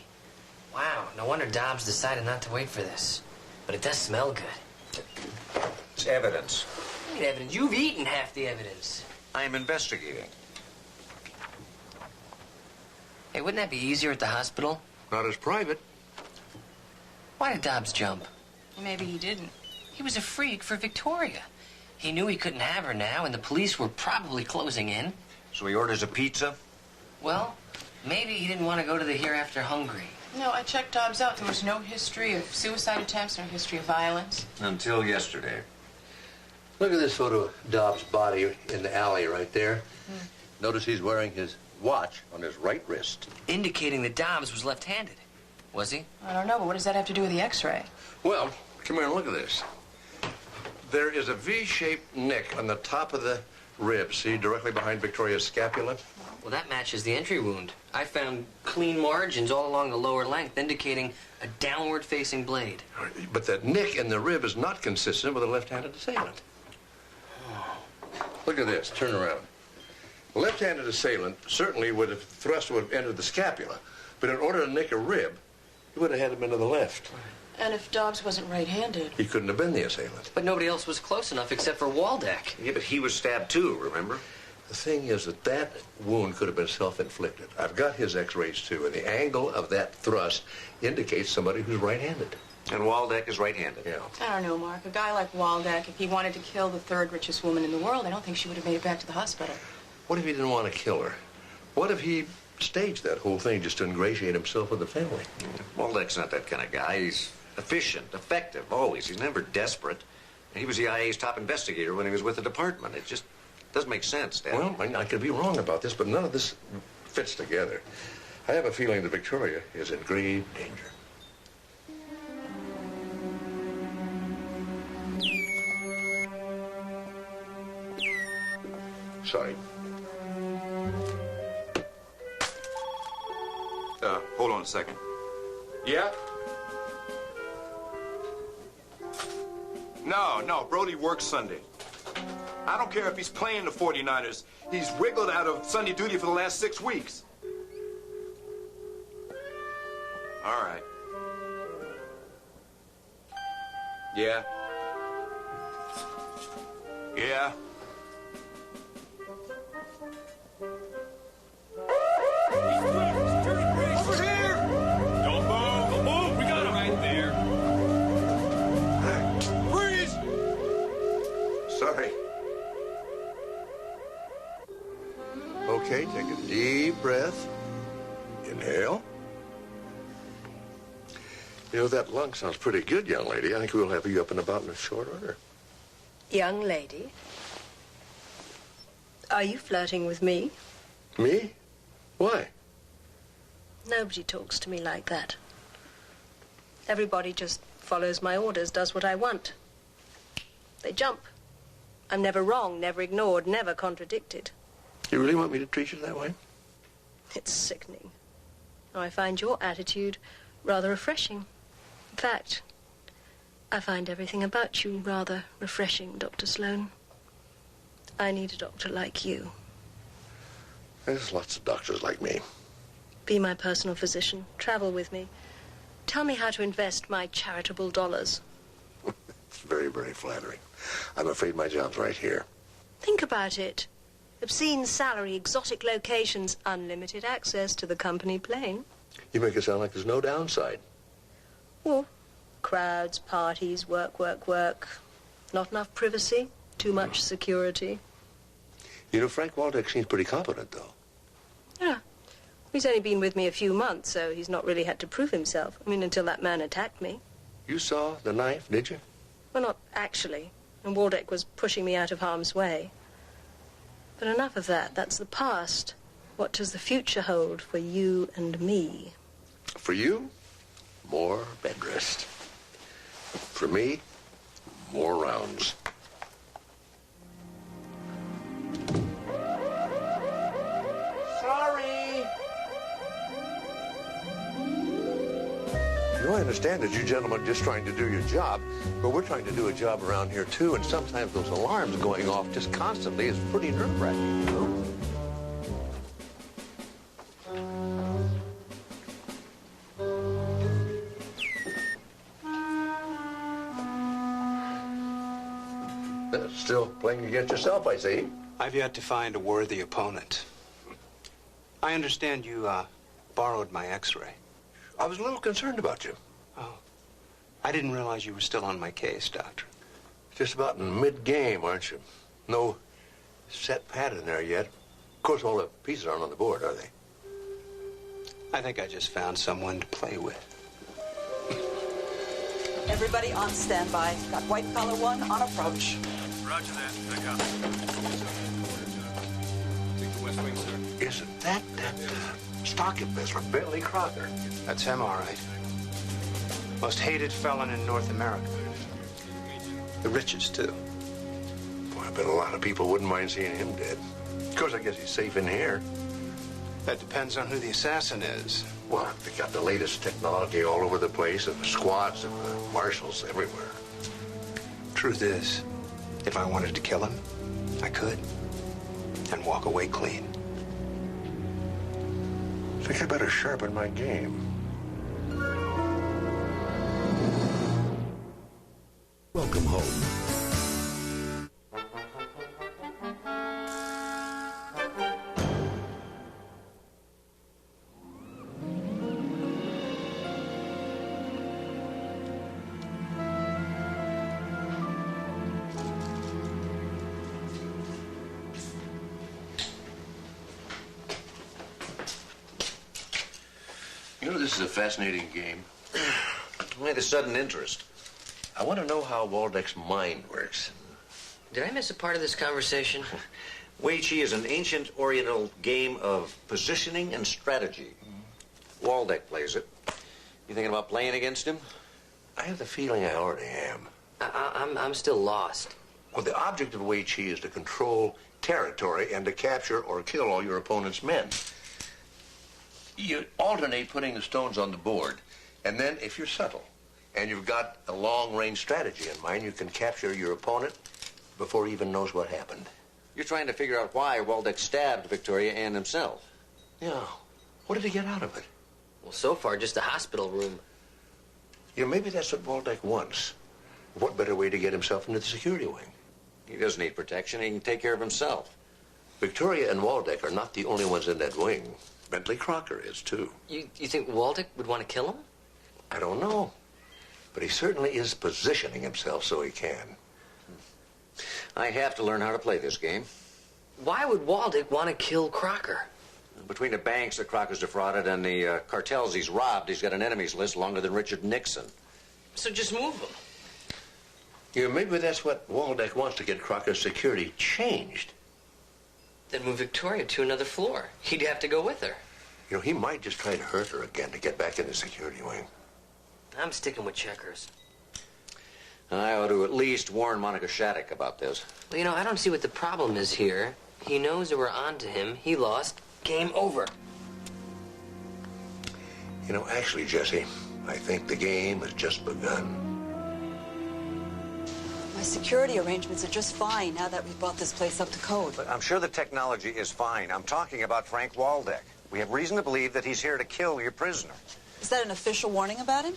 Wow, no wonder Dobbs decided not to wait for this. But it does smell good.
It's evidence.
What evidence? You've eaten half the evidence.
I am investigating.
Hey, wouldn't that be easier at the hospital?
Not as private.
Why did Dobbs jump?
Maybe he didn't.
He was a freak for Victoria. He knew he couldn't have her now, and the police were probably closing in.
So he orders a pizza?
Well, maybe he didn't want to go to the hereafter hungry.
No, I checked Dobbs out. There was no history of suicide attempts, no history of violence.
Until yesterday.
Look at this photo of Dobbs' body in the alley right there. Notice he's wearing his watch on his right wrist.
Indicating that Dobbs was left-handed. Was he?
I don't know, but what does that have to do with the x-ray?
Well, come here and look at this. There is a V-shaped nick on the top of the rib, see, directly behind Victoria's scapula.
Well, that matches the entry wound. I found clean margins all along the lower length, indicating a downward-facing blade.
But that nick in the rib is not consistent with a left-handed assailant. Look at this. Turn around. A left-handed assailant certainly would have thrust would have entered the scapula, but in order to nick a rib, he would have had him into the left.
And if Dobbs wasn't right-handed?
He couldn't have been the assailant.
But nobody else was close enough except for Waldeck.
Yeah, but he was stabbed too, remember?
The thing is that that wound could have been self-inflicted. I've got his x-rays too, and the angle of that thrust indicates somebody who's right-handed.
And Waldeck is right-handed.
Yeah.
I don't know, Mark. A guy like Waldeck, if he wanted to kill the third richest woman in the world, I don't think she would have made it back to the hospital.
What if he didn't want to kill her? What if he staged that whole thing just to ingratiate himself with the family?
Waldeck's not that kind of guy. He's efficient, effective, always. He's never desperate. He was the IA's top investigator when he was with the department. It just doesn't make sense, Dad.
Well, I could be wrong about this, but none of this fits together. I have a feeling that Victoria is in grave danger. Sorry.
Hold on a second. Yeah? No, Brody works Sunday. I don't care if he's playing the 49ers. He's wiggled out of Sunday duty for the last 6 weeks. All right. Yeah. Yeah.
Over here! Don't move! Don't move! We got him right there.
Freeze!
Sorry. Okay, take a deep breath. Inhale. You know, that lung sounds pretty good, young lady. I think we'll have you up and about in a short order.
Young lady? Are you flirting with me?
Me? Why?
Nobody talks to me like that. Everybody just follows my orders, does what I want. They jump. I'm never wrong, never ignored, never contradicted.
You really want me to treat you that way?
It's sickening. I find your attitude rather refreshing. In fact, I find everything about you rather refreshing, Dr. Sloan. I need a doctor like you.
There's lots of doctors like me.
Be my personal physician. Travel with me. Tell me how to invest my charitable dollars.
It's very, very flattering. I'm afraid my job's right here.
Think about it. Obscene salary, exotic locations, unlimited access to the company plane.
You make it sound like there's no downside.
Well, crowds, parties, work, work, work. Not enough privacy, too much security.
You know, Frank Waldeck seems pretty competent, though.
Yeah. He's only been with me a few months, so he's not really had to prove himself. I mean, until that man attacked me.
You saw the knife, did you?
Well, not actually. And Waldeck was pushing me out of harm's way. But enough of that. That's the past. What does the future hold for you and me?
For you, more bed rest. For me, more rounds.
Sorry!
You know, I understand that you gentlemen are just trying to do your job, but we're trying to do a job around here, too, and sometimes those alarms going off just constantly is pretty nerve-wracking. Still playing against yourself, I see.
I've yet to find a worthy opponent. I understand you, borrowed my x-ray.
I was a little concerned about you.
Oh. I didn't realize you were still on my case, Doctor.
Just about in mid-game, aren't you? No set pattern there yet. Of course, all the pieces aren't on the board, are they?
I think I just found someone to play with.
Everybody on standby. Got white collar one on approach.
Roger that. I got it. Take the West Wing, sir.
Isn't that stock investor, Bentley Crocker?
That's him, all right. Most hated felon in North America. The richest, too.
Boy, I bet a lot of people wouldn't mind seeing him dead. Of course, I guess he's safe in here.
That depends on who the assassin is.
Well, they got the latest technology all over the place, and the squads and the marshals everywhere.
Truth is, if I wanted to kill him, I could. And walk away clean.
I think I better sharpen my game.
Welcome home.
You know, this is a fascinating game.
Why the sudden interest?
I want to know how Waldeck's mind works.
Did I miss a part of this conversation?
Wei Chi is an ancient Oriental game of positioning and strategy. Waldeck plays it. You thinking about playing against him?
I have the feeling I already am.
I'm still lost.
Well, the object of Wei Chi is to control territory and to capture or kill all your opponent's men. You alternate putting the stones on the board, and then if you're subtle and you've got a long-range strategy in mind, you can capture your opponent before he even knows what happened.
You're trying to figure out why Waldeck stabbed Victoria and himself.
Yeah. What did he get out of it?
Well, so far, just a hospital room.
Yeah, maybe that's what Waldeck wants. What better way to get himself into the security wing?
He doesn't need protection. He can take care of himself.
Victoria and Waldeck are not the only ones in that wing. Bentley Crocker is, too.
You think Waldeck would want to kill him?
I don't know. But he certainly is positioning himself so he can.
I have to learn how to play this game.
Why would Waldeck want to kill Crocker?
Between the banks that Crocker's defrauded and the cartels he's robbed, he's got an enemies list longer than Richard Nixon.
So just move him.
Yeah, maybe that's what Waldeck wants, to get Crocker's security changed.
Then move Victoria to another floor. He'd have to go with her.
You know, he might just try to hurt her again to get back in the security wing.
I'm sticking with checkers.
I ought to at least warn Monica Shattuck about this.
Well, you know, I don't see what the problem is here. He knows that we're on to him. He lost. Game over.
You know, actually, Jesse, I think the game has just begun.
My security arrangements are just fine now that we've brought this place up to code.
But I'm sure the technology is fine. I'm talking about Frank Waldeck. We have reason to believe that he's here to kill your prisoner.
Is that an official warning about him?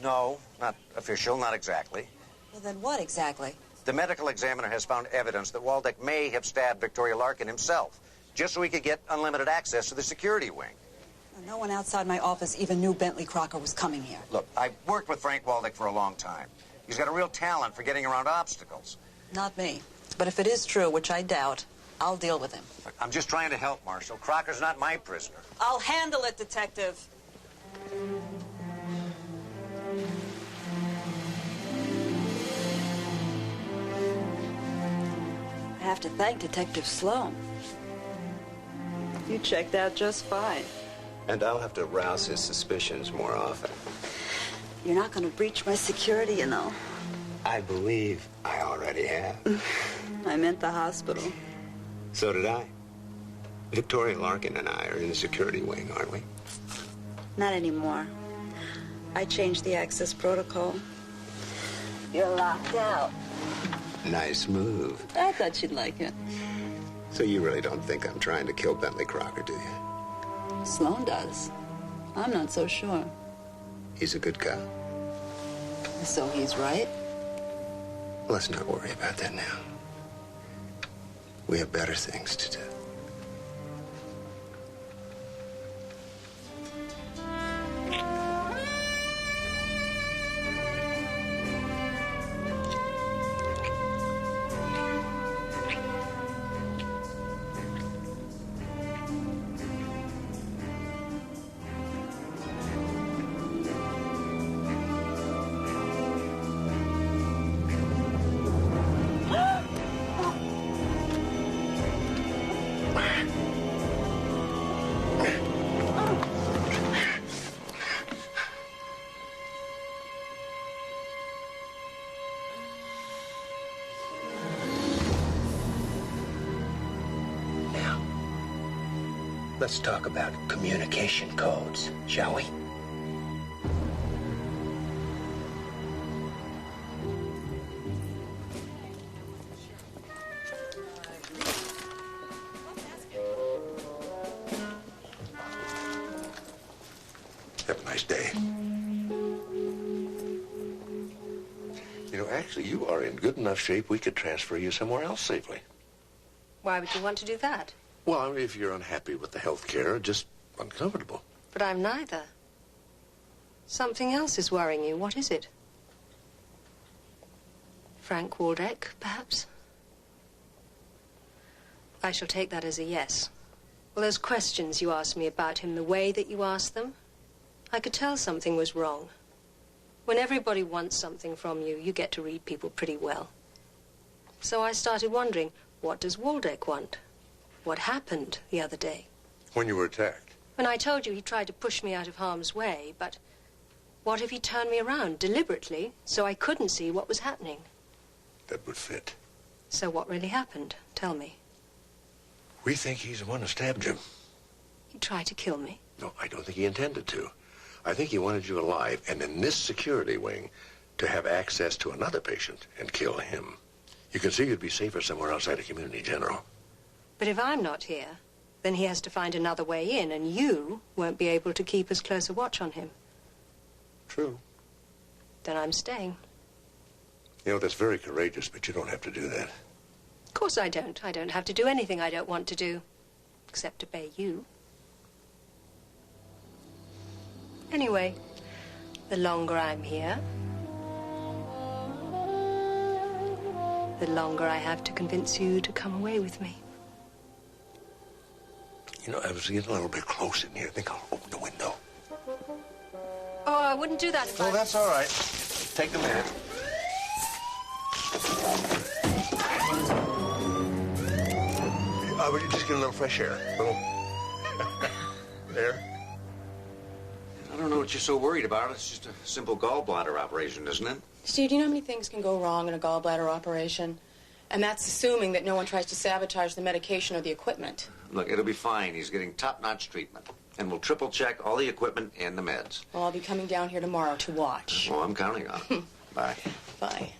No, not official, not exactly.
Well, then what exactly?
The medical examiner has found evidence that Waldeck may have stabbed Victoria Larkin himself, just so he could get unlimited access to the security wing.
No one outside my office even knew Bentley Crocker was coming here.
Look, I've worked with Frank Waldeck for a long time. He's got a real talent for getting around obstacles.
Not me. But if it is true, which I doubt, I'll deal with him.
Look, I'm just trying to help, Marshal. Crocker's not my prisoner.
I'll handle it, Detective. I have to thank Detective Sloan. You checked out just fine.
And I'll have to rouse his suspicions more often.
You're not going to breach my security, you know.
I believe I already have.
I meant the hospital.
So did I. Victoria Larkin and I are in the security wing, aren't we?
Not anymore. I changed the access protocol. You're locked out.
Nice move.
I thought you'd like it.
So you really don't think I'm trying to kill Bentley Crocker, do you?
Sloan does. I'm not so sure.
He's a good cop.
So he's right?
Let's not worry about that now. We have better things to do. Let's talk about communication codes, shall we?
Have a nice day. You know, actually, you are in good enough shape we could transfer you somewhere else safely.
Why would you want to do that?
Well, I mean, if you're unhappy with the health care, just uncomfortable.
But I'm neither. Something else is worrying you. What is it? Frank Waldeck, perhaps? I shall take that as a yes. Well, those questions you asked me about him, the way that you asked them, I could tell something was wrong. When everybody wants something from you, you get to read people pretty well. So I started wondering, what does Waldeck want? What happened the other day?
When you were attacked?
When I told you he tried to push me out of harm's way, but what if he turned me around deliberately so I couldn't see what was happening?
That would fit.
So what really happened? Tell me.
We think he's the one who stabbed you.
He tried to kill me?
No, I don't think he intended to. I think he wanted you alive, and in this security wing, to have access to another patient and kill him. You can see you'd be safer somewhere outside of Community General.
But if I'm not here, then he has to find another way in, and you won't be able to keep as close a watch on him.
True.
Then I'm staying.
You know, that's very courageous, but you don't have to do that.
Of course I don't. I don't have to do anything I don't want to do, except obey you. Anyway, the longer I'm here, the longer I have to convince you to come away with me.
You know, I was getting a little bit close in here. I think I'll open the window.
Oh, I wouldn't do that if
Oh, that's all right. Take a minute. Would you just get a little fresh air? A little air?
I don't know what you're so worried about. It's just a simple gallbladder operation, isn't it?
Steve, do you know how many things can go wrong in a gallbladder operation? And that's assuming that no one tries to sabotage the medication or the equipment.
Look, it'll be fine. He's getting top-notch treatment. And we'll triple-check all the equipment and the meds.
Well, I'll be coming down here tomorrow to watch.
Well, I'm counting on it. Bye.
Bye.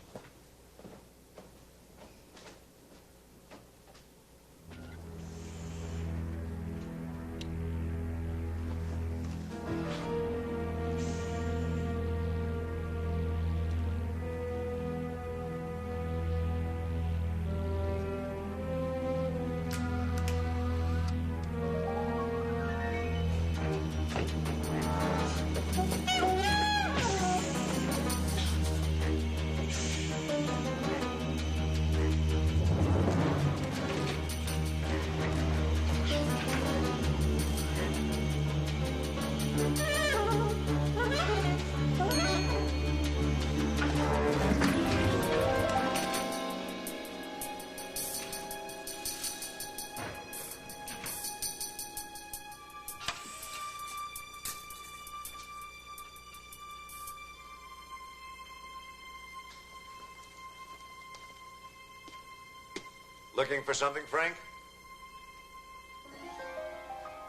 Looking for something, Frank?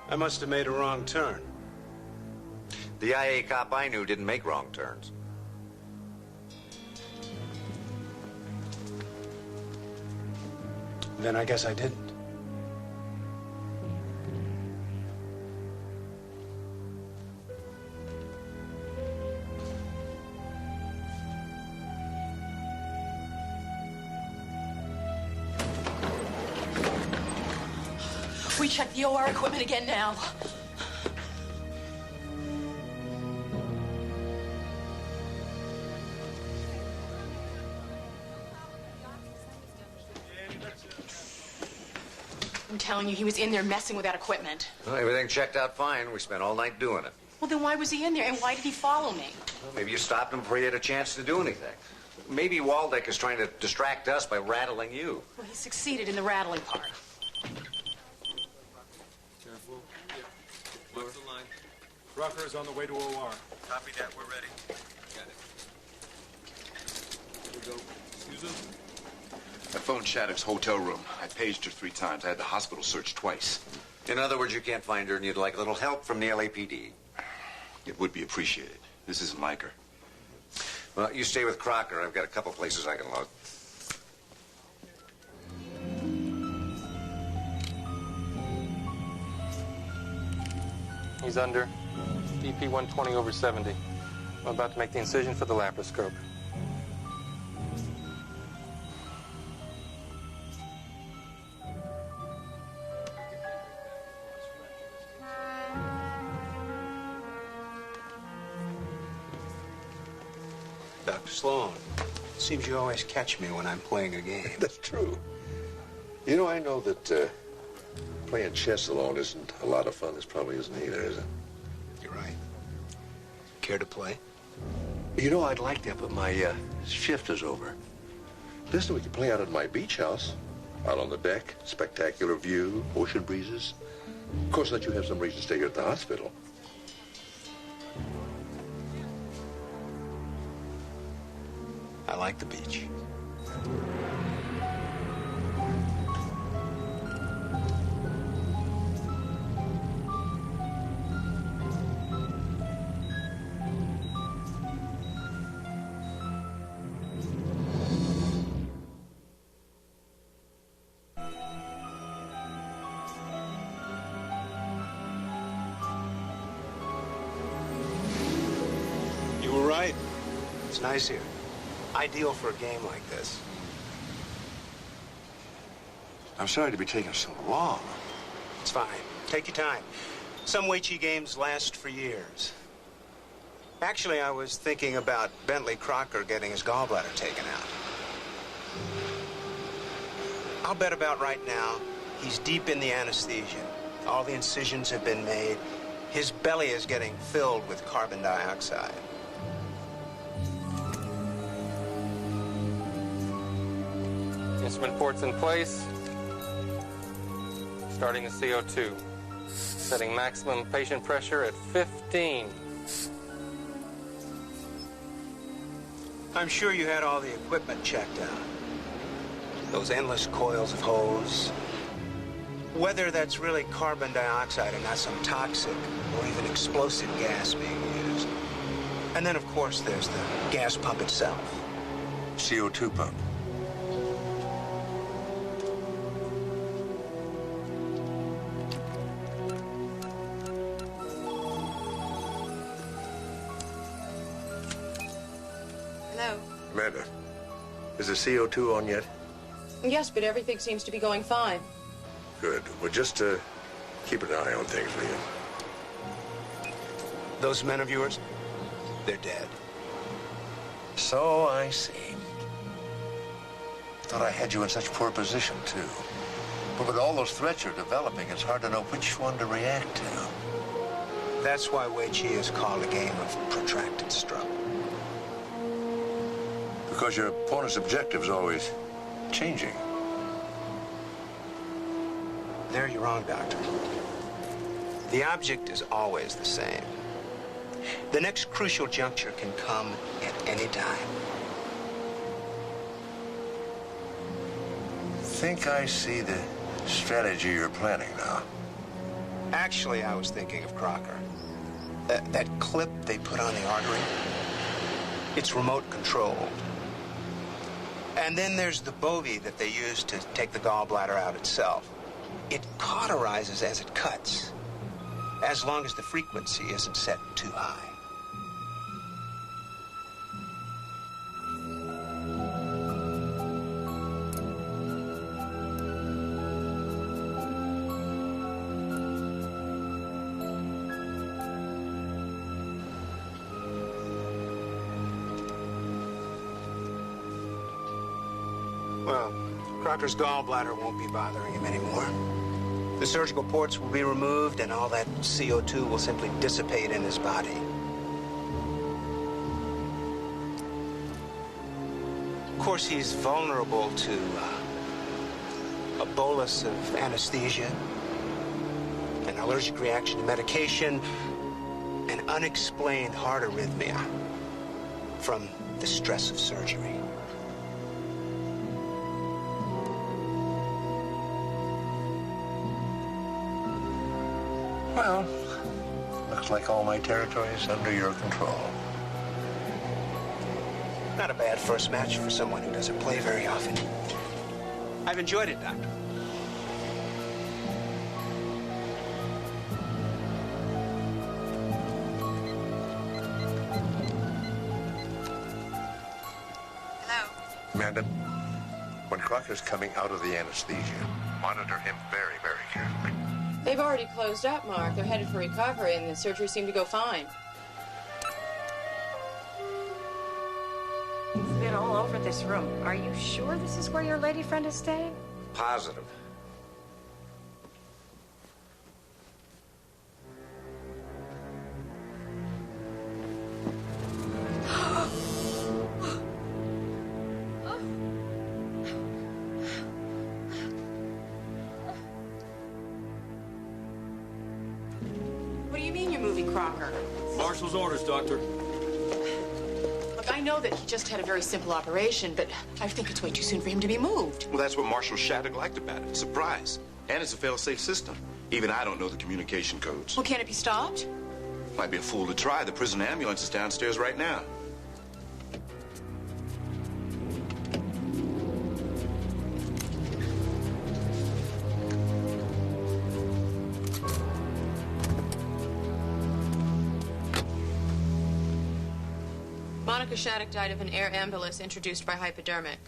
I must have made a wrong turn.
The IA cop I knew didn't make wrong turns.
Then I guess I didn't.
We check the OR equipment again now. I'm telling you, he was in there messing with that equipment.
Well, everything checked out fine. We spent all night doing it.
Well, then why was he in there, and why did he follow me?
Well, maybe you stopped him before he had a chance to do anything. Maybe Waldeck is trying to distract us by rattling you.
Well, he succeeded in the rattling part.
Careful. Left the line. Rucker is on the way to OR.
Copy that. We're ready.
Got it. Here we go. Susan?
I phoned Shattuck's hotel room. I paged her 3 times. I had the hospital searched twice.
In other words, you can't find her and you'd like a little help from the LAPD.
It would be appreciated. This isn't like her.
Well, you stay with Crocker. I've got a couple places I can look.
He's under. BP 120 over 70. I'm about to make the incision for the laparoscope.
Dr. Sloan, seems you always catch me when I'm playing a game.
That's true. You know, I know that playing chess alone isn't a lot of fun. This probably isn't either, is it?
You're right. Care to play?
You know, I'd like that, but my shift is over. Listen, we could play out at my beach house. Out on the deck, spectacular view, ocean breezes. Of course, let you have some reason to stay here at the hospital.
I like the beach.
You were right.
It's nice here. Ideal for a game like this.
I'm sorry to be taking so long.
It's fine. Take your time. Some Weiqi games last for years. Actually, I was thinking about Bentley Crocker getting his gallbladder taken out. I'll bet about right now he's deep in the anesthesia. All the incisions have been made. His belly is getting filled with carbon dioxide.
Instrument ports in place. Starting the CO2. Setting maximum patient pressure at 15.
I'm sure you had all the equipment checked out. Those endless coils of hose. Whether that's really carbon dioxide and not some toxic or even explosive gas being used. And then, of course, there's the gas pump itself.
CO2 pump.
Hello.
Amanda, is the CO2 on yet?
Yes, but everything seems to be going fine.
Good. Well, just keep an eye on things, will you?
Those men of yours, they're dead.
So I see. Thought I had you in such poor position, too. But with all those threats you're developing, it's hard to know which one to react to.
That's why Weiqi is called a game of protracted struggle.
Because your opponent's objective's always changing.
There you're wrong, Doctor. The object is always the same. The next crucial juncture can come at any time.
Think I see the strategy you're planning now.
Actually, I was thinking of Crocker. That clip they put on the artery, it's remote controlled. And then there's the bovie that they use to take the gallbladder out itself. It cauterizes as it cuts, as long as the frequency isn't set too high. Well, Crocker's gallbladder won't be bothering him anymore. The surgical ports will be removed, and all that CO2 will simply dissipate in his body. Of course, he's vulnerable to a bolus of anesthesia, an allergic reaction to medication, an unexplained heart arrhythmia from the stress of surgery.
Well, looks like all my territory is under your control.
Not a bad first match for someone who doesn't play very often. I've enjoyed it, Doctor.
Amanda, when Crocker's coming out of the anesthesia, monitor him very, very carefully.
They've already closed up, Mark. They're headed for recovery, and the surgery seemed to go fine.
It's been all over this room. Are you sure this is where your lady friend is staying?
Positive.
What do you mean you're moving Crocker?
Marshall's orders, Doctor.
Look, I know that he just had a very simple operation, but I think it's way too soon for him to be moved.
Well, that's what Marshal Shattuck liked about it. Surprise. And it's a fail-safe system. Even I don't know the communication codes.
Well, can't it be stopped?
Might be a fool to try. The prison ambulance is downstairs right now.
Monica Shattuck died of an air embolus introduced by hypodermic.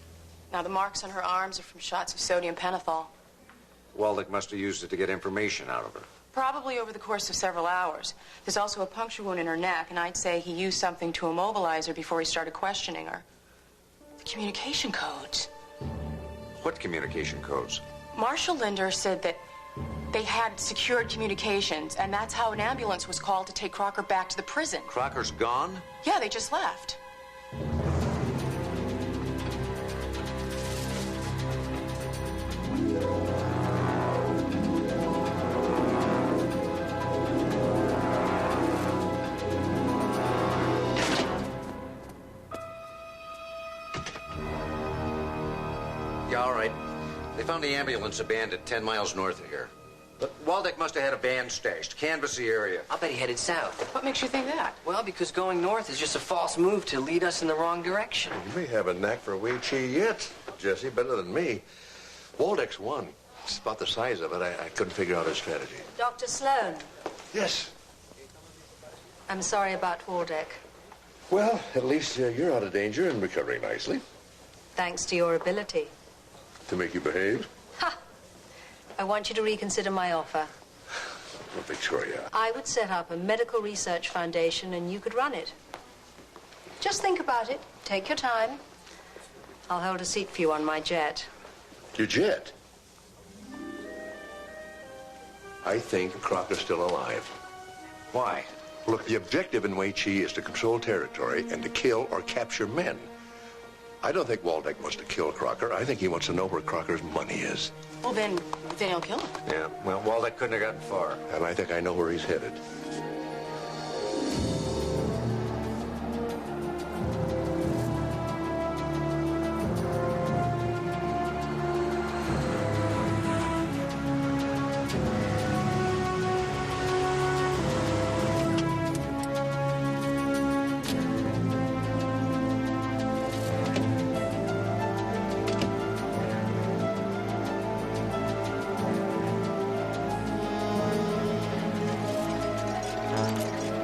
Now, the marks on her arms are from shots of sodium pentothal.
Waldeck must have used it to get information out of her.
Probably over the course of several hours. There's also a puncture wound in her neck, and I'd say he used something to immobilize her before he started questioning her. The communication codes.
What communication codes?
Marshal Linder said that they had secured communications, and that's how an ambulance was called to take Crocker back to the prison.
Crocker's gone?
Yeah, they just left.
Yeah, all right. They found the ambulance abandoned 10 miles north of here. But Waldeck must have had a band stashed. Canvass the area.
I'll bet he headed south.
What makes you think that?
Well, because going north is just a false move to lead us in the wrong direction.
You may have a knack for Wei Chi yet, Jesse, better than me. Waldeck's won. It's about the size of it. I couldn't figure out his strategy.
Dr. Sloan.
Yes.
I'm sorry about Waldeck.
Well, at least you're out of danger and recovering nicely.
Thanks to your ability.
To make you behave?
Ha! I want you to reconsider my offer.
Well, Victoria.
I would set up a medical research foundation and you could run it. Just think about it. Take your time. I'll hold a seat for you on my jet.
Your jet? I think Crocker's still alive.
Why?
Look, the objective in Wei Chi is to control territory and to kill or capture men. I don't think Waldeck wants to kill Crocker. I think he wants to know where Crocker's money is.
Well, then he'll kill him.
Yeah, well, Waldeck couldn't have gotten far.
And I think I know where he's headed.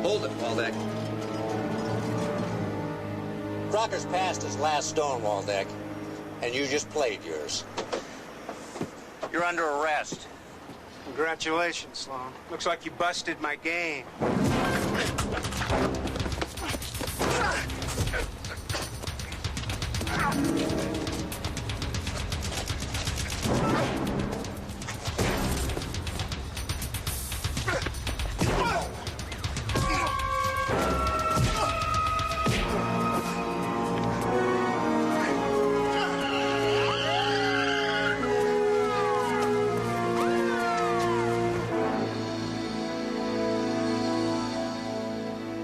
Hold it, Waldeck. Crocker's passed his last stone, Waldeck, and you just played yours. You're under arrest.
Congratulations, Sloan. Looks like you busted my game.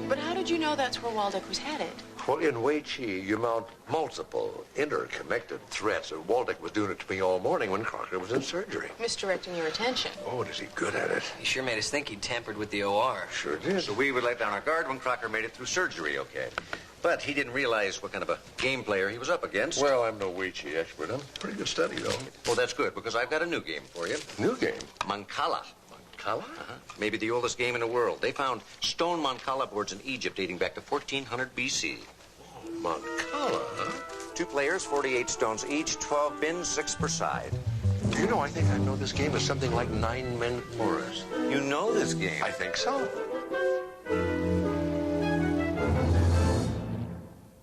But how did you know that's where Waldeck was headed?
Well, in Wei Chi, you mount multiple, interconnected threats, and Waldeck was doing it to me all morning when Crocker was in surgery.
Misdirecting your attention.
Oh, and is he good at it?
He sure made us think he tampered with the OR.
Sure did.
So we would let down our guard when Crocker made it through surgery, okay? But he didn't realize what kind of a game player he was up against.
Well, I'm no Wei Chi expert. I'm pretty good study, though.
Well, that's good, because I've got a new game for you.
New game?
Mancala.
Mancala?
Maybe the oldest game in the world. They found stone Mancala boards in Egypt dating back to 1400 BC.
Mancala, huh?
2 players, 48 stones each, 12 bins, 6 per side.
You know, I think I know this game is something like 9 men chorus.
You know this game?
I think so.